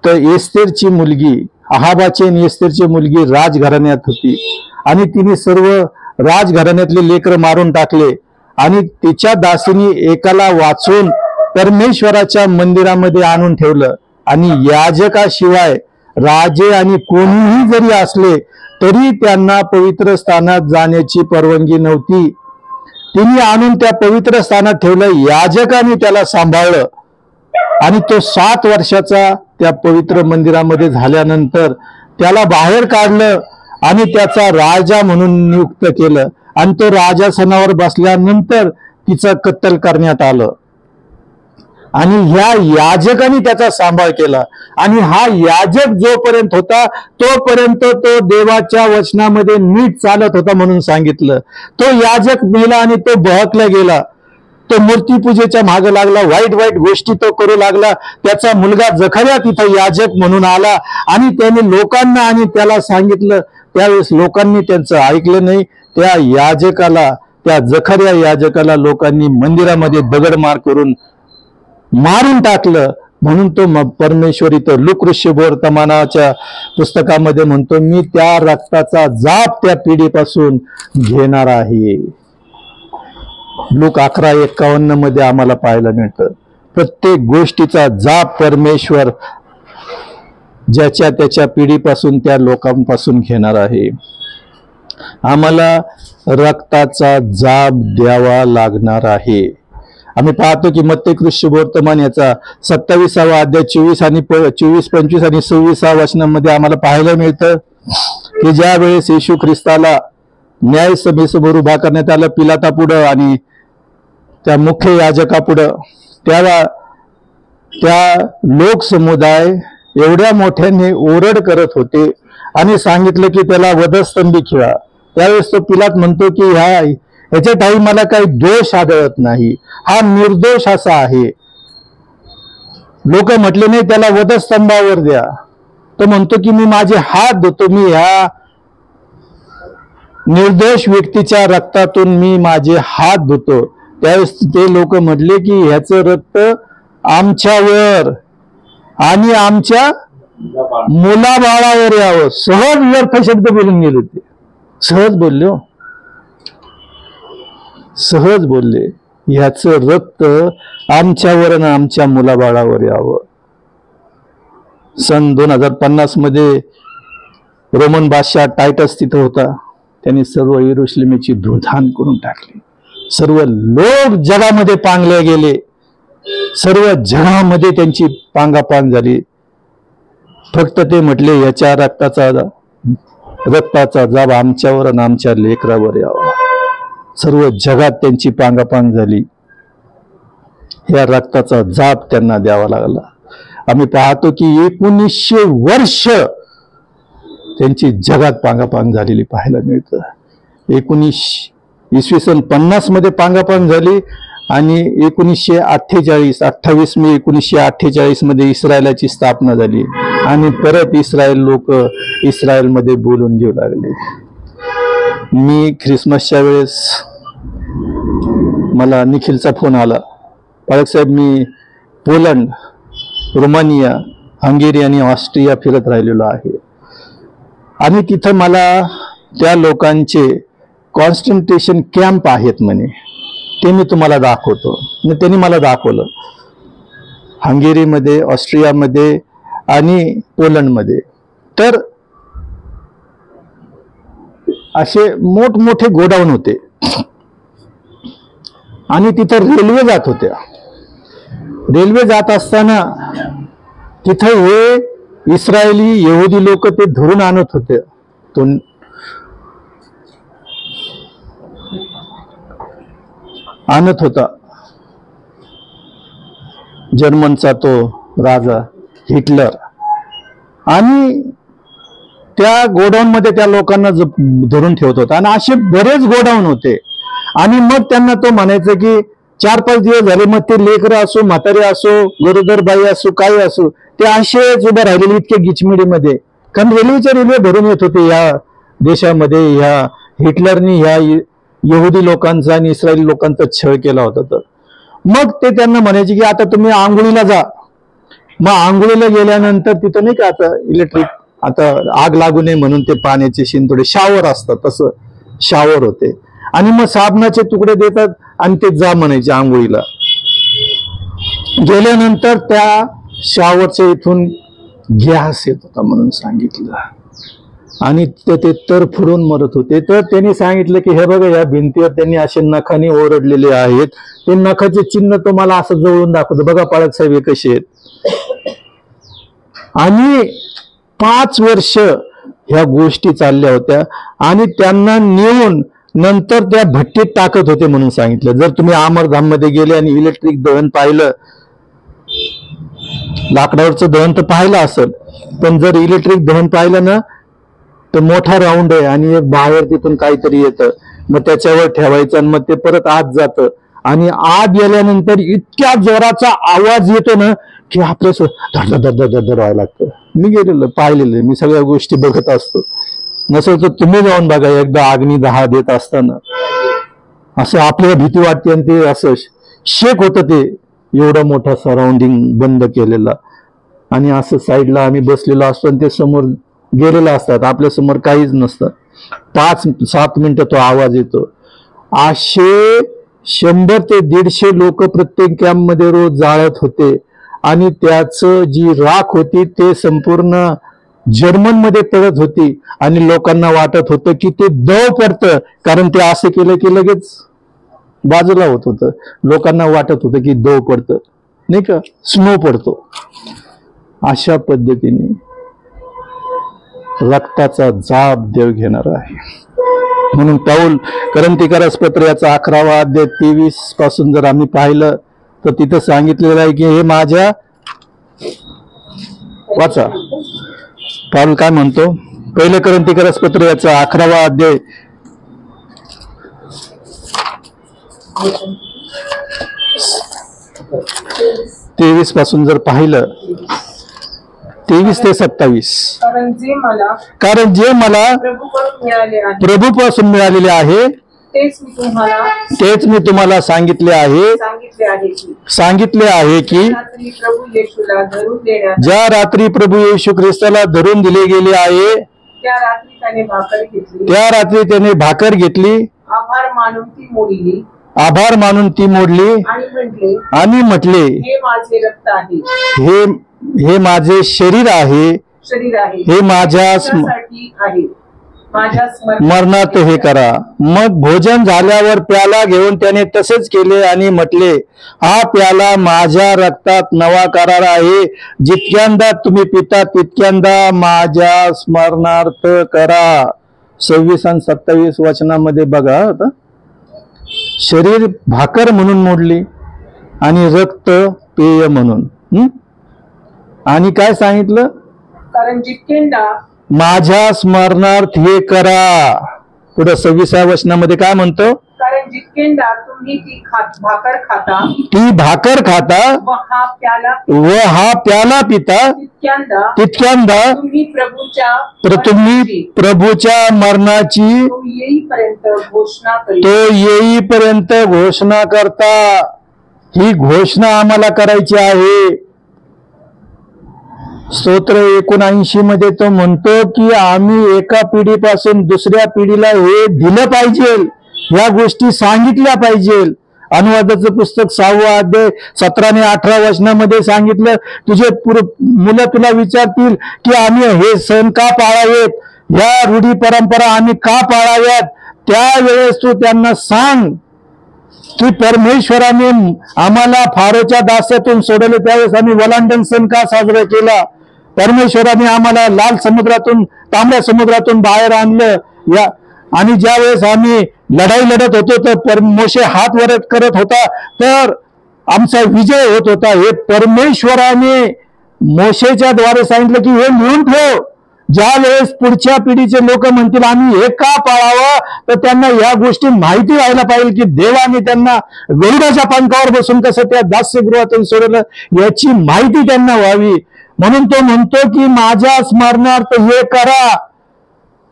S1: तर एस्तेरची मुलगी, अहाबाची आणि एस्तेरची मुलगी राजघराण्यात होती आणि तिने सर्व राजघराण्यातले लेकर मारून टाकले आणि तिच्या दासीनी एकाला वाचून परमेश्वराच्या मंदिरामध्ये आणून ठेवलं. आणि याजकाशिवाय राजे आणि कोणीही जरी असले तरी त्यांना पवित्र स्थानात जाण्याची परवानगी नव्हती. तिने आणून त्या पवित्र स्थानात ठेवलं. याजकाने त्याला सांभाळलं आणि तो 7 वर्षाचा त्या पवित्र मंदिरामध्ये झाल्यानंतर त्याला बाहेर काढलं आणि त्याचा राजा म्हणून नियुक्त केलं. आणि तो राजासनावर बसल्यानंतर तिचं कत्तल करण्यात आलं. आणि ह्या याजकाने त्याचा सांभाळ केला. आणि हा याजक जोपर्यंत होता तोपर्यंत तो देवाच्या वचनामध्ये नीट चालत होता म्हणून सांगितलं. तो याजक मेला आणि तो बहकला गेला. तो मूर्तीपूजेच्या मागे लागला, वाईट वाईट गोष्टी तो करू लागला. त्याचा मुलगा जखऱ्या तिथं याजक म्हणून आला आणि त्याने लोकांना आणि त्याला सांगितलं. त्यावेळेस लोकांनी त्यांचं ऐकलं नाही. त्या याजकाला, त्या जखऱ्या याजकाला लोकांनी मंदिरामध्ये दगडमार करून मारून टाकलं. म्हणून तो परमेश्वर इथं लूका वर्तमानाच्या पुस्तकामध्ये म्हणतो, मी त्या रक्ताचा जाप त्या पिढीपासून घेणार आहे. लूका 11:51 मध्ये आम्हाला पाहायला मिळतं. प्रत्येक गोष्टीचा जाप परमेश्वर ज्याच्या त्याच्या पिढीपासून त्या लोकांपासून घेणार आहे. आम्हाला रक्ताचा जाप द्यावा लागणार आहे. आम्ही पाहतो की मत्तेय वर्तमान याचा 27वा अध्याय 24, 25 आणि 26 वचनामध्ये आम्हाला पाहायला मिळतं की ज्या वेळेस येशू ख्रिस्ताला न्याय सभेसमोर उभा करण्यात आलं पिलातापुढं आणि त्या मुख्य याजकापुढं, त्याला त्या लोकसमुदाय एवढ्या मोठ्याने ओरड करत होते आणि सांगितलं की त्याला वधस्तंभी खिळा. त्यावेळेस तो पिलात म्हणतो की ह्याच्यातही मला काही दोष आढळत नाही, हा निर्दोष असा आहे. लोक म्हटले नाही त्याला वधस्तंभावर द्या. तो म्हणतो की मी माझे हात धुतो, मी ह्या निर्दोष व्यक्तीच्या रक्तातून मी माझे हात धुतो. त्यावेळेस ते लोक म्हटले की ह्याचं रक्त आमच्यावर आणि आमच्या मुलाबाळावर यावं. सहज व्यर्थ शब्द बोलून गेले. ते सहज बोलले, सहज बोलले, ह्याचं रक्त आमच्यावर आणि आमच्या मुलाबाळावर यावं. सन 2050 मध्ये रोमन बादशाह टायटस तिथं होता. त्यांनी सर्व यरुशलेमेची धूळधाण करून टाकली. सर्व लोक जगामध्ये पांगले गेले. सर्व जगामध्ये त्यांची पांगापांग झाली. फक्त ते म्हटले याच्या रक्ताचा जाब आमच्यावर आणि आमच्या लेकरावर यावा. सर्व जगात त्यांची पांगापांग झाली. या रक्ताचा जाब त्यांना द्यावा लागला. आम्ही पाहतो की 1900 वर्ष त्यांची जगात पांगापांग झालेली पाहायला मिळतं. 1950 मध्ये पांगापांग झाली आणि 28 मे 1948 मध्ये इस्रायलाची स्थापना झाली आणि परत इस्रायल लोक इस्रायलमध्ये बोलून घेऊ लागले. मी ख्रिसमसच्या वेळेस मला निखिलचा फोन आला, पाळक साहेब मी पोलंड, रोमानिया, हंगेरी आणि ऑस्ट्रिया फिरत राहिलेलो आहे आणि तिथं मला त्या लोकांचे कॉन्सन्ट्रेशन कॅम्प आहेत म्हणे, ते मी तुम्हाला दाखवतो. त्यांनी मला दाखवलं. हंगेरीमध्ये, ऑस्ट्रियामध्ये आणि पोलंडमध्ये तर असे मोठमोठे गोडाऊन होते आणि तिथं रेल्वे जात होत्या. रेल्वे जात असताना तिथं हे इस्रायली यहुदी लोक ते धरून आणत होते. तो आणत होता जर्मनचा तो राजा हिटलर आणि त्या गोडाऊन मध्ये त्या लोकांना धरून ठेवत होता आणि असे बरेच गोडाऊन होते. आणि मग त्यांना तो म्हणायचं की 4-5 दिवस झाले, मग ते लेकरं असो, म्हातारे असो, गरोदर बाई असो, काही असो, ते असेच उभे राहिलेले इतके गिचमिडीमध्ये, कारण रेल्वे भरून येत होते या देशामध्ये. ह्या हिटलरनी ह्या यहुदी लोकांचा आणि इस्रायली लोकांचा छळ केला होता. तर मग ते त्यांना म्हणायचे की आता तुम्ही आंघोळीला जा. मग आंघोळीला गेल्यानंतर तिथं नाही का आता इलेक्ट्रिक, आता आग लागू नये म्हणून ते पाण्याचे शिंतोडे शावर असतात, तसं शावर होते आणि मग साबणाचे तुकडे देतात आणि ते जा म्हणायचे आंघोळीला. गेल्यानंतर त्या शावरच्या इथून गॅस येत होता म्हणून सांगितलं आणि ते तर फुडून मरत होते. तर त्यांनी सांगितलं की हे बघा, या भिंतीवर त्यांनी असे नखाने ओरडलेले आहेत, ते नखाचे चिन्ह तुम्हाला असं जवळून दाखवतो, बघा पाळक साहेब हे कसे आहेत. आणि 5 वर्ष ह्या गोष्टी चालल्या होत्या आणि त्यांना नेऊन नंतर त्या भट्टीत टाकत होते म्हणून सांगितलं. जर तुम्ही अमरधाम मध्ये गेले आणि इलेक्ट्रिक दहन पाहिलं, लाकडावरचं दहन तर पाहिलं असेल, पण जर इलेक्ट्रिक दहन पाहिलं ना तर मोठा राऊंड आहे आणि एक बाहेर तिथून काहीतरी येतं, मग त्याच्यावर ठेवायचं आणि मग ते परत आत जातं आणि आत गेल्यानंतर इतक्या जोराचा आवाज येतो ना की आपलं धड व्हायला लागतं. मी गेलेलं, पाहिलेलं, मी सगळ्या गोष्टी बघत असतो. नसेल तर तुम्ही जाऊन बघा, एकदा अग्नी 10 देत असताना असं आपल्याला भीती वाटते आणि ते असं शेक होतं, ते एवढा मोठा सराउंडिंग बंद केलेला आणि असं साईडला आम्ही बसलेलो असतो आणि ते समोर गेलेला असतात, आपल्या समोर काहीच नसतं. 5-7 मिनिटं तो आवाज येतो. असे 100 ते 150 लोक प्रत्येक कॅम्प मध्ये रोज जाळत होते आणि त्याचं जी राख होती ते संपूर्ण जर्मन मध्ये पडत होती आणि लोकांना वाटत होतं की ते दव पडतं, कारण ते असं केलं की लगेच बाजूला होत होतं. लोकांना वाटत होतं की दव पडतं, नाही का, स्नो पडतो. अशा पद्धतीने रक्ताचा जाप देव घेणार आहे. म्हणून पाऊल करंथीकरास पत्र याचा 11वा अध्याय 23 पासून जर आम्ही पाहिलं तर तिथं सांगितलेलं आहे की हे माझ्या, वाचा पाऊल काय म्हणतो. 1 करंथीकरास पत्र याचा 11वा अध्याय 23 पासून जर पाहिलं, 23 ते 27, कारण जे मला प्रभूपासून मिळालेले आहे तेच मी तुम्हाला सांगितले आहे की ज्या रात्री प्रभू येशू ख्रिस्ताला धरून दिले गेले आहे त्या रात्री त्याने भाकर घेतली, आभार मानून ती मोडली आणि म्हटले, हे माझे शरीर आहे, हे माझ्या मरणात हे करा. मग भोजन झाल्यावर प्याला घेऊन त्याने तसेच केले आणि म्हटले, हा प्याला माझ्या रक्तात नवा करार आहे, जितक्यांदा तुम्ही पिता तितक्यांदा माझ्या स्मरणार्थ करा. 26 आणि 27 वचनामध्ये बघा, आता शरीर भाकर म्हणून मोडली आणि रक्त पेय म्हणून. आणि काय सांगितलं,
S2: कारण जितक्यांदा
S1: माझ्या स्मरणार्थ हे करा. पुढे 26व्या वचनामध्ये काय म्हणतो?
S2: कारण जितकेंदा तुम्ही भाकर खाता
S1: व हा प्याला पिता तितक्यांदा
S2: तुम्ही
S1: प्रभूच्या मरणाची
S2: तो
S1: येईपर्यंत घोषणा करता. ही घोषणा आम्हाला करायची आहे. स्तोत्र 79 मध्ये तो म्हणतो की आम्ही एका पिढीपासून दुसऱ्या पिढीला हे दिलं पाहिजे, या गोष्टी सांगितल्या पाहिजे. अनुवादाचं पुस्तक 6वा अध्याय 17 आणि 18 वचनामध्ये सांगितलं, तुझे मुलं तुला विचारतील की आम्ही हे सण का पाळावेत, या रूढी परंपरा आम्ही का पाळाव्यात, त्यावेळेस तू त्यांना सांग की परमेश्वराने आम्हाला फारोच्या दास्यातून सोडवले, त्यावेळेस आम्ही वलांडन सण का साजरा केला, परमेश्वराने आम्हाला लाल समुद्रातून तांबड्या समुद्रातून बाहेर आणलं, या आणि ज्या वेळेस आम्ही लढाई लढत होतो तर मोशे हात वर करत होता तर आमचा विजय होत होता. हे परमेश्वराने मोशेच्या द्वारे सांगितलं की हे लिहून ठेव. ज्या वेळेस पुढच्या पिढीचे लोक म्हणतील आम्ही हे का पाळावं, तर त्यांना या गोष्टी माहिती व्हायला पाहिजे की देवाने त्यांना गरुडाच्या पंखावर बसून कसं त्या दास्यगृहातून सोडलं, याची माहिती त्यांना व्हावी. म्हणून तो म्हणतो की माझ्या स्मरणार्थ हे करा.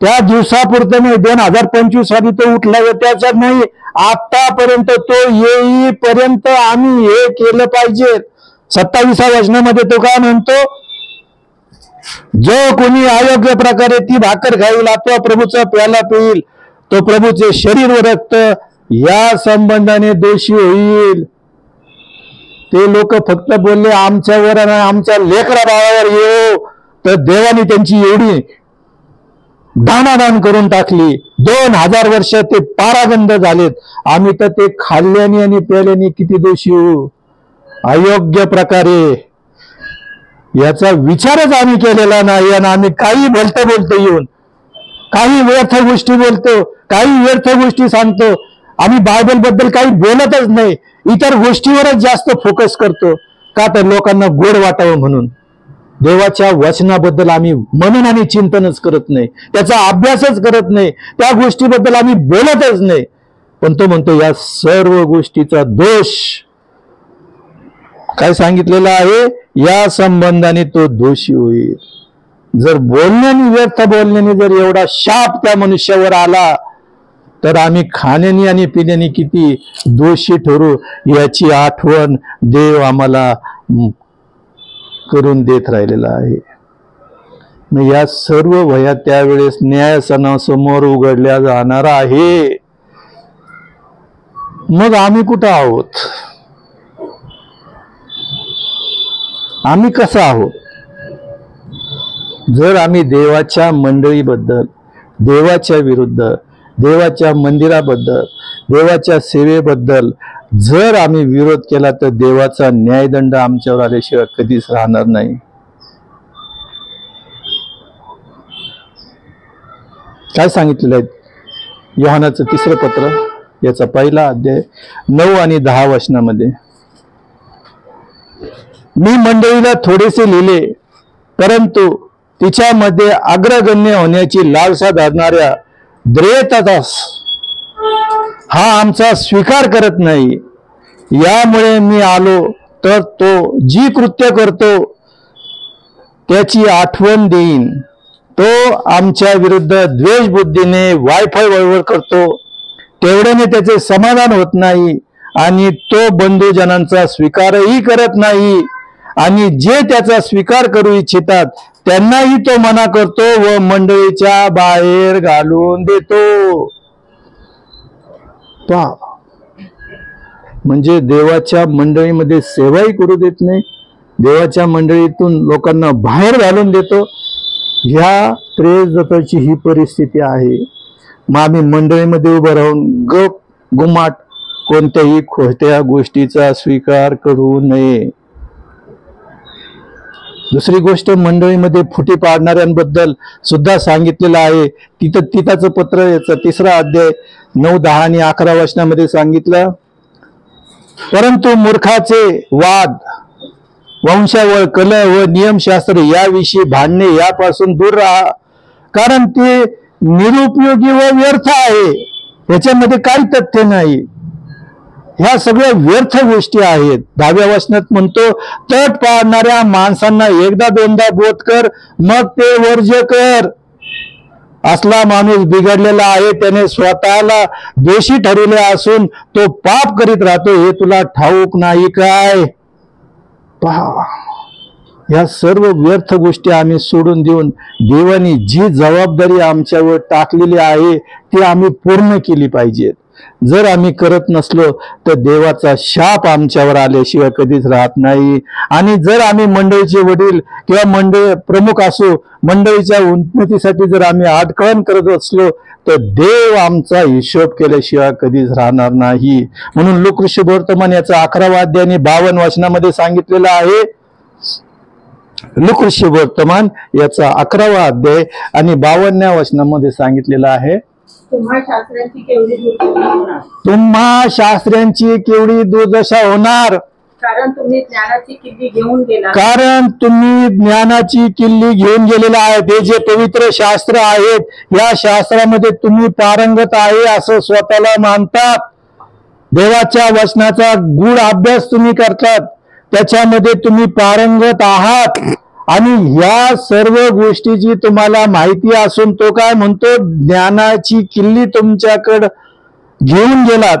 S1: त्या दिवसापुरतं नाही, 2025 साली तो उठला त्याच्यात नाही, आतापर्यंत तो येईपर्यंत आम्ही हे केलं पाहिजे. 27व्या वचनामध्ये तो काय म्हणतो? जो कोणी अयोग्य प्रकारे ती भाकर खाईल अथवा प्रभूचा प्याला पिईल तो प्रभूचे शरीर व रक्त या संबंधाने दोषी होईल. ते लोक फक्त बोलले आमच्यावर आणि आमच्या लेकरा बाळावर येऊ, तर देवाने त्यांची एवढी दानादान करून टाकली. 2000 वर्ष ते पारागंध झालेत. आम्ही तर ते खाल्ल्याने आणि प्याल्याने किती दोषी होऊ. अयोग्य प्रकारे याचा विचारच आम्ही केलेला नाही आणि आम्ही काही बोलतो येऊन काही व्यर्थ गोष्टी बोलतो, काही व्यर्थ गोष्टी सांगतो. आम्ही बायबल बद्दल काही बोलतच नाही, इतर गोष्टीवरच जास्त फोकस करतो. का तर लोकांना गोड वाटावं म्हणून. देवाच्या वचनाबद्दल आम्ही मनन आणि चिंतनच करत नाही, त्याचा अभ्यासच करत नाही, त्या गोष्टीबद्दल आम्ही बोलतच नाही. पण तो म्हणतो या सर्व गोष्टीचा दोष काय सांगितलेला आहे, या संबंधाने तो दोषी होईल. जर बोलण्याने व्यर्थ बोलण्याने जर एवढा शाप त्या मनुष्यावर आला तर आम्ही खाण्याने आणि पिण्याने किती दोषी ठरू, याची आठवण देव आम्हाला करून देत राहिलेला आहे. मग या सर्व वया त्यावेळेस न्यायसनासमोर उघडल्या जाणार आहे. मग आम्ही कुठं आहोत, आम्ही कसं आहोत? जर आम्ही देवाच्या मंडळीबद्दल, देवाच्या विरुद्ध, देवाच्या मंदिराबद्दल, देवाच्या सेवेबद्दल जर आम्ही विरोध केला तर देवाचा न्यायदंड आमच्यावर आल्याशिवाय कधीच राहणार नाही. काय सांगितलेलं आहे योहानाचं 3रं पत्र याचा 1ला अध्याय 9 आणि 10 वचनामध्ये, मी मंडळीला थोडेसे लिहिले, परंतु तिच्यामध्ये अग्रगण्य होण्याची लालसा धरणाऱ्या द्रेतदास हा आमचा स्वीकार करत नाही. यामुळे मी आलो तर तो जी कृत्य करतो त्याची आठवण देईन. तो आमच्या विरुद्ध द्वेषबुद्धीने वायफाय वळवळ करतो, तेवढ्याने त्याचे समाधान होत नाही आणि तो बंधुजनांचा स्वीकारही करत नाही, आणि जे त्याचा स्वीकार करू इच्छितात त्यांनाही तो मना करतो व मंडळीच्या बाहेर घालून देतो. म्हणजे देवाच्या मंडळीमध्ये सेवाही करू देत नाही, देवाच्या मंडळीतून लोकांना बाहेर घालून देतो. ह्या त्रेजताची ही परिस्थिती आहे. मग आम्ही मंडळीमध्ये उभं राहून गप गुमाट कोणत्याही खोट्या गोष्टीचा स्वीकार करू नये. दुसरी गोष्ट, मंडळीमध्ये फुटी पाडणाऱ्यांबद्दल सुद्धा सांगितलेलं आहे. तिथाचं पत्र याचा 3रा अध्याय 9, 10 आणि 11 वचनामध्ये सांगितलं, परंतु मूर्खाचे वाद, वंशावळ, कलह व नियमशास्त्र याविषयी भांडणे यापासून दूर राहा. कारण ते निरुपयोगी व व्यर्थ आहे, याच्यामध्ये काही तथ्य नाही. ह्या सगळ्या व्यर्थ गोष्टी आहेत. 10व्या वचनात म्हणतो, तट पाडणाऱ्या माणसांना एकदा दोनदा बोध कर, मग ते वर्ज्य कर. असला माणूस बिघडलेला आहे, त्याने स्वतःला दोषी ठरविले असून तो पाप करीत राहतो, हे तुला ठाऊक नाही काय? पहा, या सर्व व्यर्थ गोष्टी आम्ही सोडून देऊन देवाने जी जबाबदारी आमच्यावर टाकलेली आहे ती आम्ही पूर्ण केली पाहिजे. जर आम्ही करत नसलो तर देवाचा शाप आमच्यावर आल्याशिवाय कधीच राहत नाही. आणि जर आम्ही मंडळीचे वडील किंवा मंडळ प्रमुख असो, मंडळीच्या उन्नतीसाठी जर आम्ही आटकळण करत असलो तर देव आमचा हिशोब केल्याशिवाय कधीच राहणार नाही. म्हणून लूका शुभवर्तमान याचा 11वा अध्याय आणि 52 वचनामध्ये सांगितलेलं आहे. लूका शुभवर्तमान याचा 11वा अध्याय आणि 52व्या वचनामध्ये सांगितलेलं आहे,
S2: तुम्हा शास्त्रांची केवढी
S1: दुर्दशा होणार,
S2: कारण तुम्ही ज्ञानाची किल्ली घेऊन गेला.
S1: कारण तुम्ही ज्ञानाची किल्ली घेऊन गेलेला आहेत. हे जे पवित्र शास्त्र आहेत, या शास्त्रामध्ये तुम्ही पारंगत आहे असं स्वतःला मानतात. देवाच्या वचनाचा गूढ अभ्यास तुम्ही करतात, त्याच्यामध्ये तुम्ही पारंगत आहात. आणि या सर्व गोष्टीची तुम्हाला माहिती असून तो काय म्हणतो, ज्ञानाची किल्ली तुमच्याकडे घेऊन गेलात.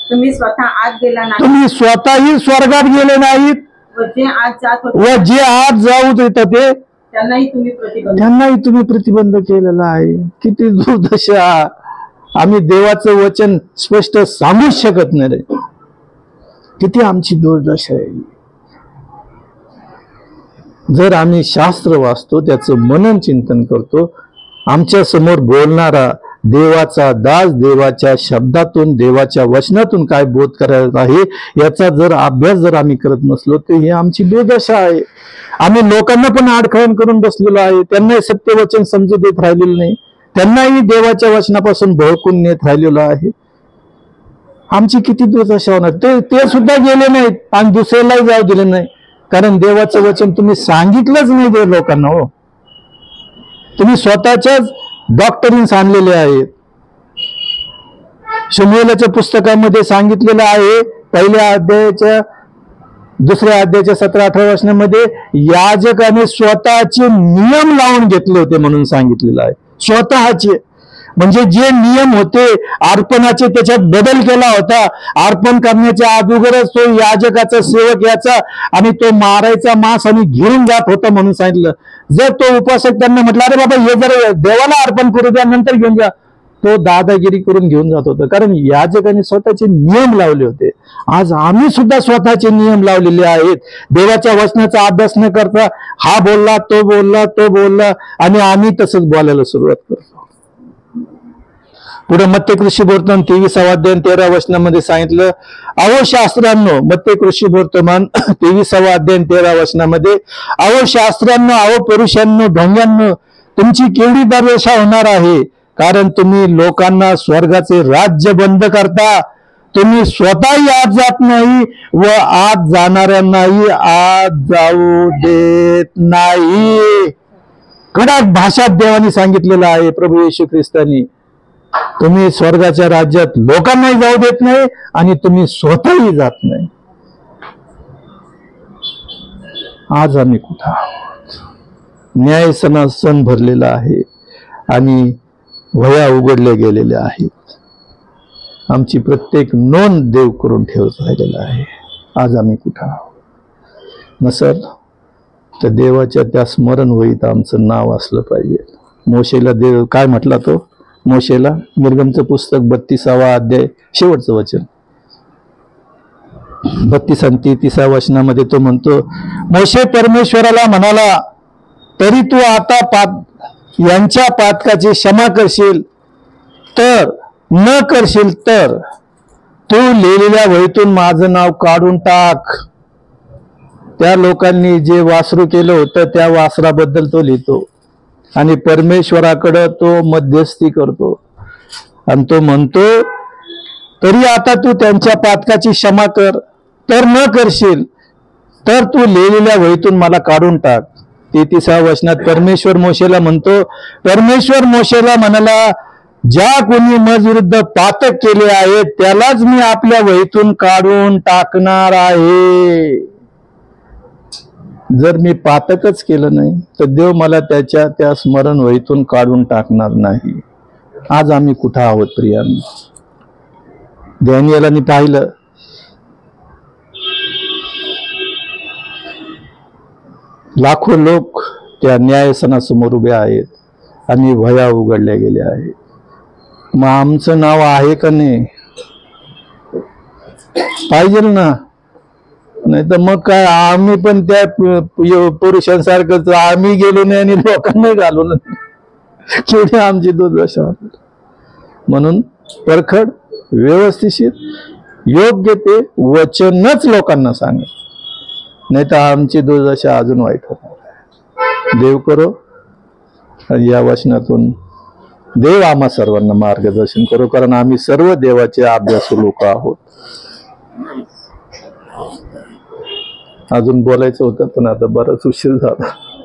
S2: तुम्ही स्वतः आत गेला नाही,
S1: तुम्ही स्वतःही स्वर्गात गेले नाहीत,
S2: व जे आत जात होते
S1: व जे आत जाऊ देत ते
S2: त्यांनाही
S1: तुम्ही प्रतिबंध केलेला आहे. किती दुर्दशा! आम्ही देवाचं वचन स्पष्ट सांगूच शकत नाही. किती आमची दुर्दशा आहे. जर आम्ही शास्त्र वाचतो, त्याचं मनन चिंतन करतो, आमच्या समोर बोलणारा देवाचा दास देवाच्या शब्दातून, देवाच्या वचनातून काय बोध करत आहे याचा जर अभ्यास जर आम्ही करत नसलो तर ही आमची दुर्दशा आहे. आम्ही लोकांना पण आडखळण करून बसलेलो आहे. त्यांनाही सत्यवचन समजू देत राहिलेलं नाही, त्यांनाही देवाच्या वचनापासून भळकून नेत राहिलेलो आहे. आमची किती दुर्दशा होणार. ते सुद्धा गेले नाहीत आणि दुसऱ्यालाही जाऊ दिले नाही, कारण देवाचं वचन तुम्ही सांगितलंच नाही देव लोकांना. हो, तुम्ही स्वतःच्याच डॉक्टरीन्स आणलेले आहेत. शमूएलाच्या पुस्तकामध्ये सांगितलेलं आहे, 1ल्या अध्यायाच्या 2ऱ्या अध्यायाच्या 17-18 वचनामध्ये याजकाने स्वतःचे नियम लावून घेतले होते म्हणून सांगितलेलं आहे. स्वतःचे म्हणजे जे नियम होते अर्पणाचे, त्याच्यात बदल केला होता. अर्पण करण्याच्या अगोदरच तो याजकाचा सेवक याचा आणि तो मारायचा मांस आणि घेऊन जात होता म्हणून सांगितलं. जर तो उपासक त्यांना म्हटलं, अरे बाबा हे जर देवाला अर्पण करू द्या नंतर घेऊन जा, तो दादागिरी करून घेऊन जात होता, कारण याजकाने स्वतःचे नियम लावले होते. आज आम्ही सुद्धा स्वतःचे नियम लावलेले आहेत. देवाच्या वचनाचा अभ्यास न करता हा बोलला, तो बोलला, तो बोलला आणि आम्ही तसंच बोलायला सुरुवात करतो. पुढे मत्ते शुभवर्तमान 23वा अध्याय 13 वचनामध्ये सांगितलं, अहो शास्त्रांनो, मत्ते शुभवर्तमान 23वा अध्याय 13 वचनामध्ये, अहो शास्त्रांनो, अहो पुरुषांनो, ढोंग्यांनो, तुमची केवढी दुर्दशा होणार आहे, कारण तुम्ही लोकांना स्वर्गाचे राज्य बंद करता. तुम्ही स्वतःही आत जात नाही व आत जाणाऱ्यांनाही आत जाऊ देत नाही. कडक भाषात देवाने सांगितलेलं आहे, प्रभू येशू ख्रिस्तानी. तुम्ही स्वर्गाच्या राज्यात लोकांनाही जाऊ देत नाही आणि तुम्ही स्वतःही जात नाही. आज आम्ही कुठं आहोत? न्यायसनासन भरलेला आहे आणि वह्या उघडल्या गेलेल्या आहेत. आमची प्रत्येक नोंद देव करून ठेवत राहिलेला आहे. आज आम्ही कुठं आहोत? नसल तर देवाच्या त्या स्मरण वहीत आमचं नाव असलं पाहिजे. मोशेला देव काय म्हटला, तो मोशेला निर्गमचं पुस्तक 32वा अध्याय शेवटचं वचन 32 आणि 33 वचनामध्ये तो म्हणतो, मोशे परमेश्वराला म्हणाला, तरी तू आता यांच्या पातकाची क्षमा करशील तर, न करशील तर तू लिहिलेल्या वहीतून माझं नाव काढून टाक. त्या लोकांनी जे वासरू केलं होतं त्या वासराबद्दल तो लिहितो आणि परमेश्वराकडे तो मध्यस्थी करतो आणि तो म्हणतो, तरी आता तू त्यांच्या पातकाची क्षमा कर, तर न करशील तर तू लिहिलेल्या वहीतून मला काढून टाक. 33 वचनात परमेश्वर मोशेला म्हणतो, परमेश्वर मोशेला म्हणाला, ज्या कोणी मजविरुद्ध पातक केले आहे त्यालाच मी आपल्या वहीतून काढून टाकणार आहे. जर मी पातकच केलं नाही तर देव मला त्या स्मरण वहीतून काढून टाकणार नाही. आज आम्ही कुठं आहोत प्रियांनो? दानिएलाने पाहिलं, लाखो लोक त्या न्यायसनासमोर उभे आहेत आणि वह्या उघडल्या गेल्या आहेत. मग आमचं नाव आहे का नाही? पाहिजे ना. नाही तर मग काय, आम्ही पण त्या पुरुषांसारखंच आम्ही गेलो नाही आणि लोकांना घालवलं केवढी आमची दुर्दशा. म्हणून परखड, व्यवस्थित, योग्य ते वचनच लोकांना सांगा, नाही तर आमची दुर्दशा अजून वाईट होणार. देव करो आणि या वचनातून देव आम्हा सर्वांना मार्गदर्शन करो, कारण आम्ही सर्व देवाचे अभ्यासू लोक आहोत. अजून बोलायचं होतं पण आता बराच उशीर झाला.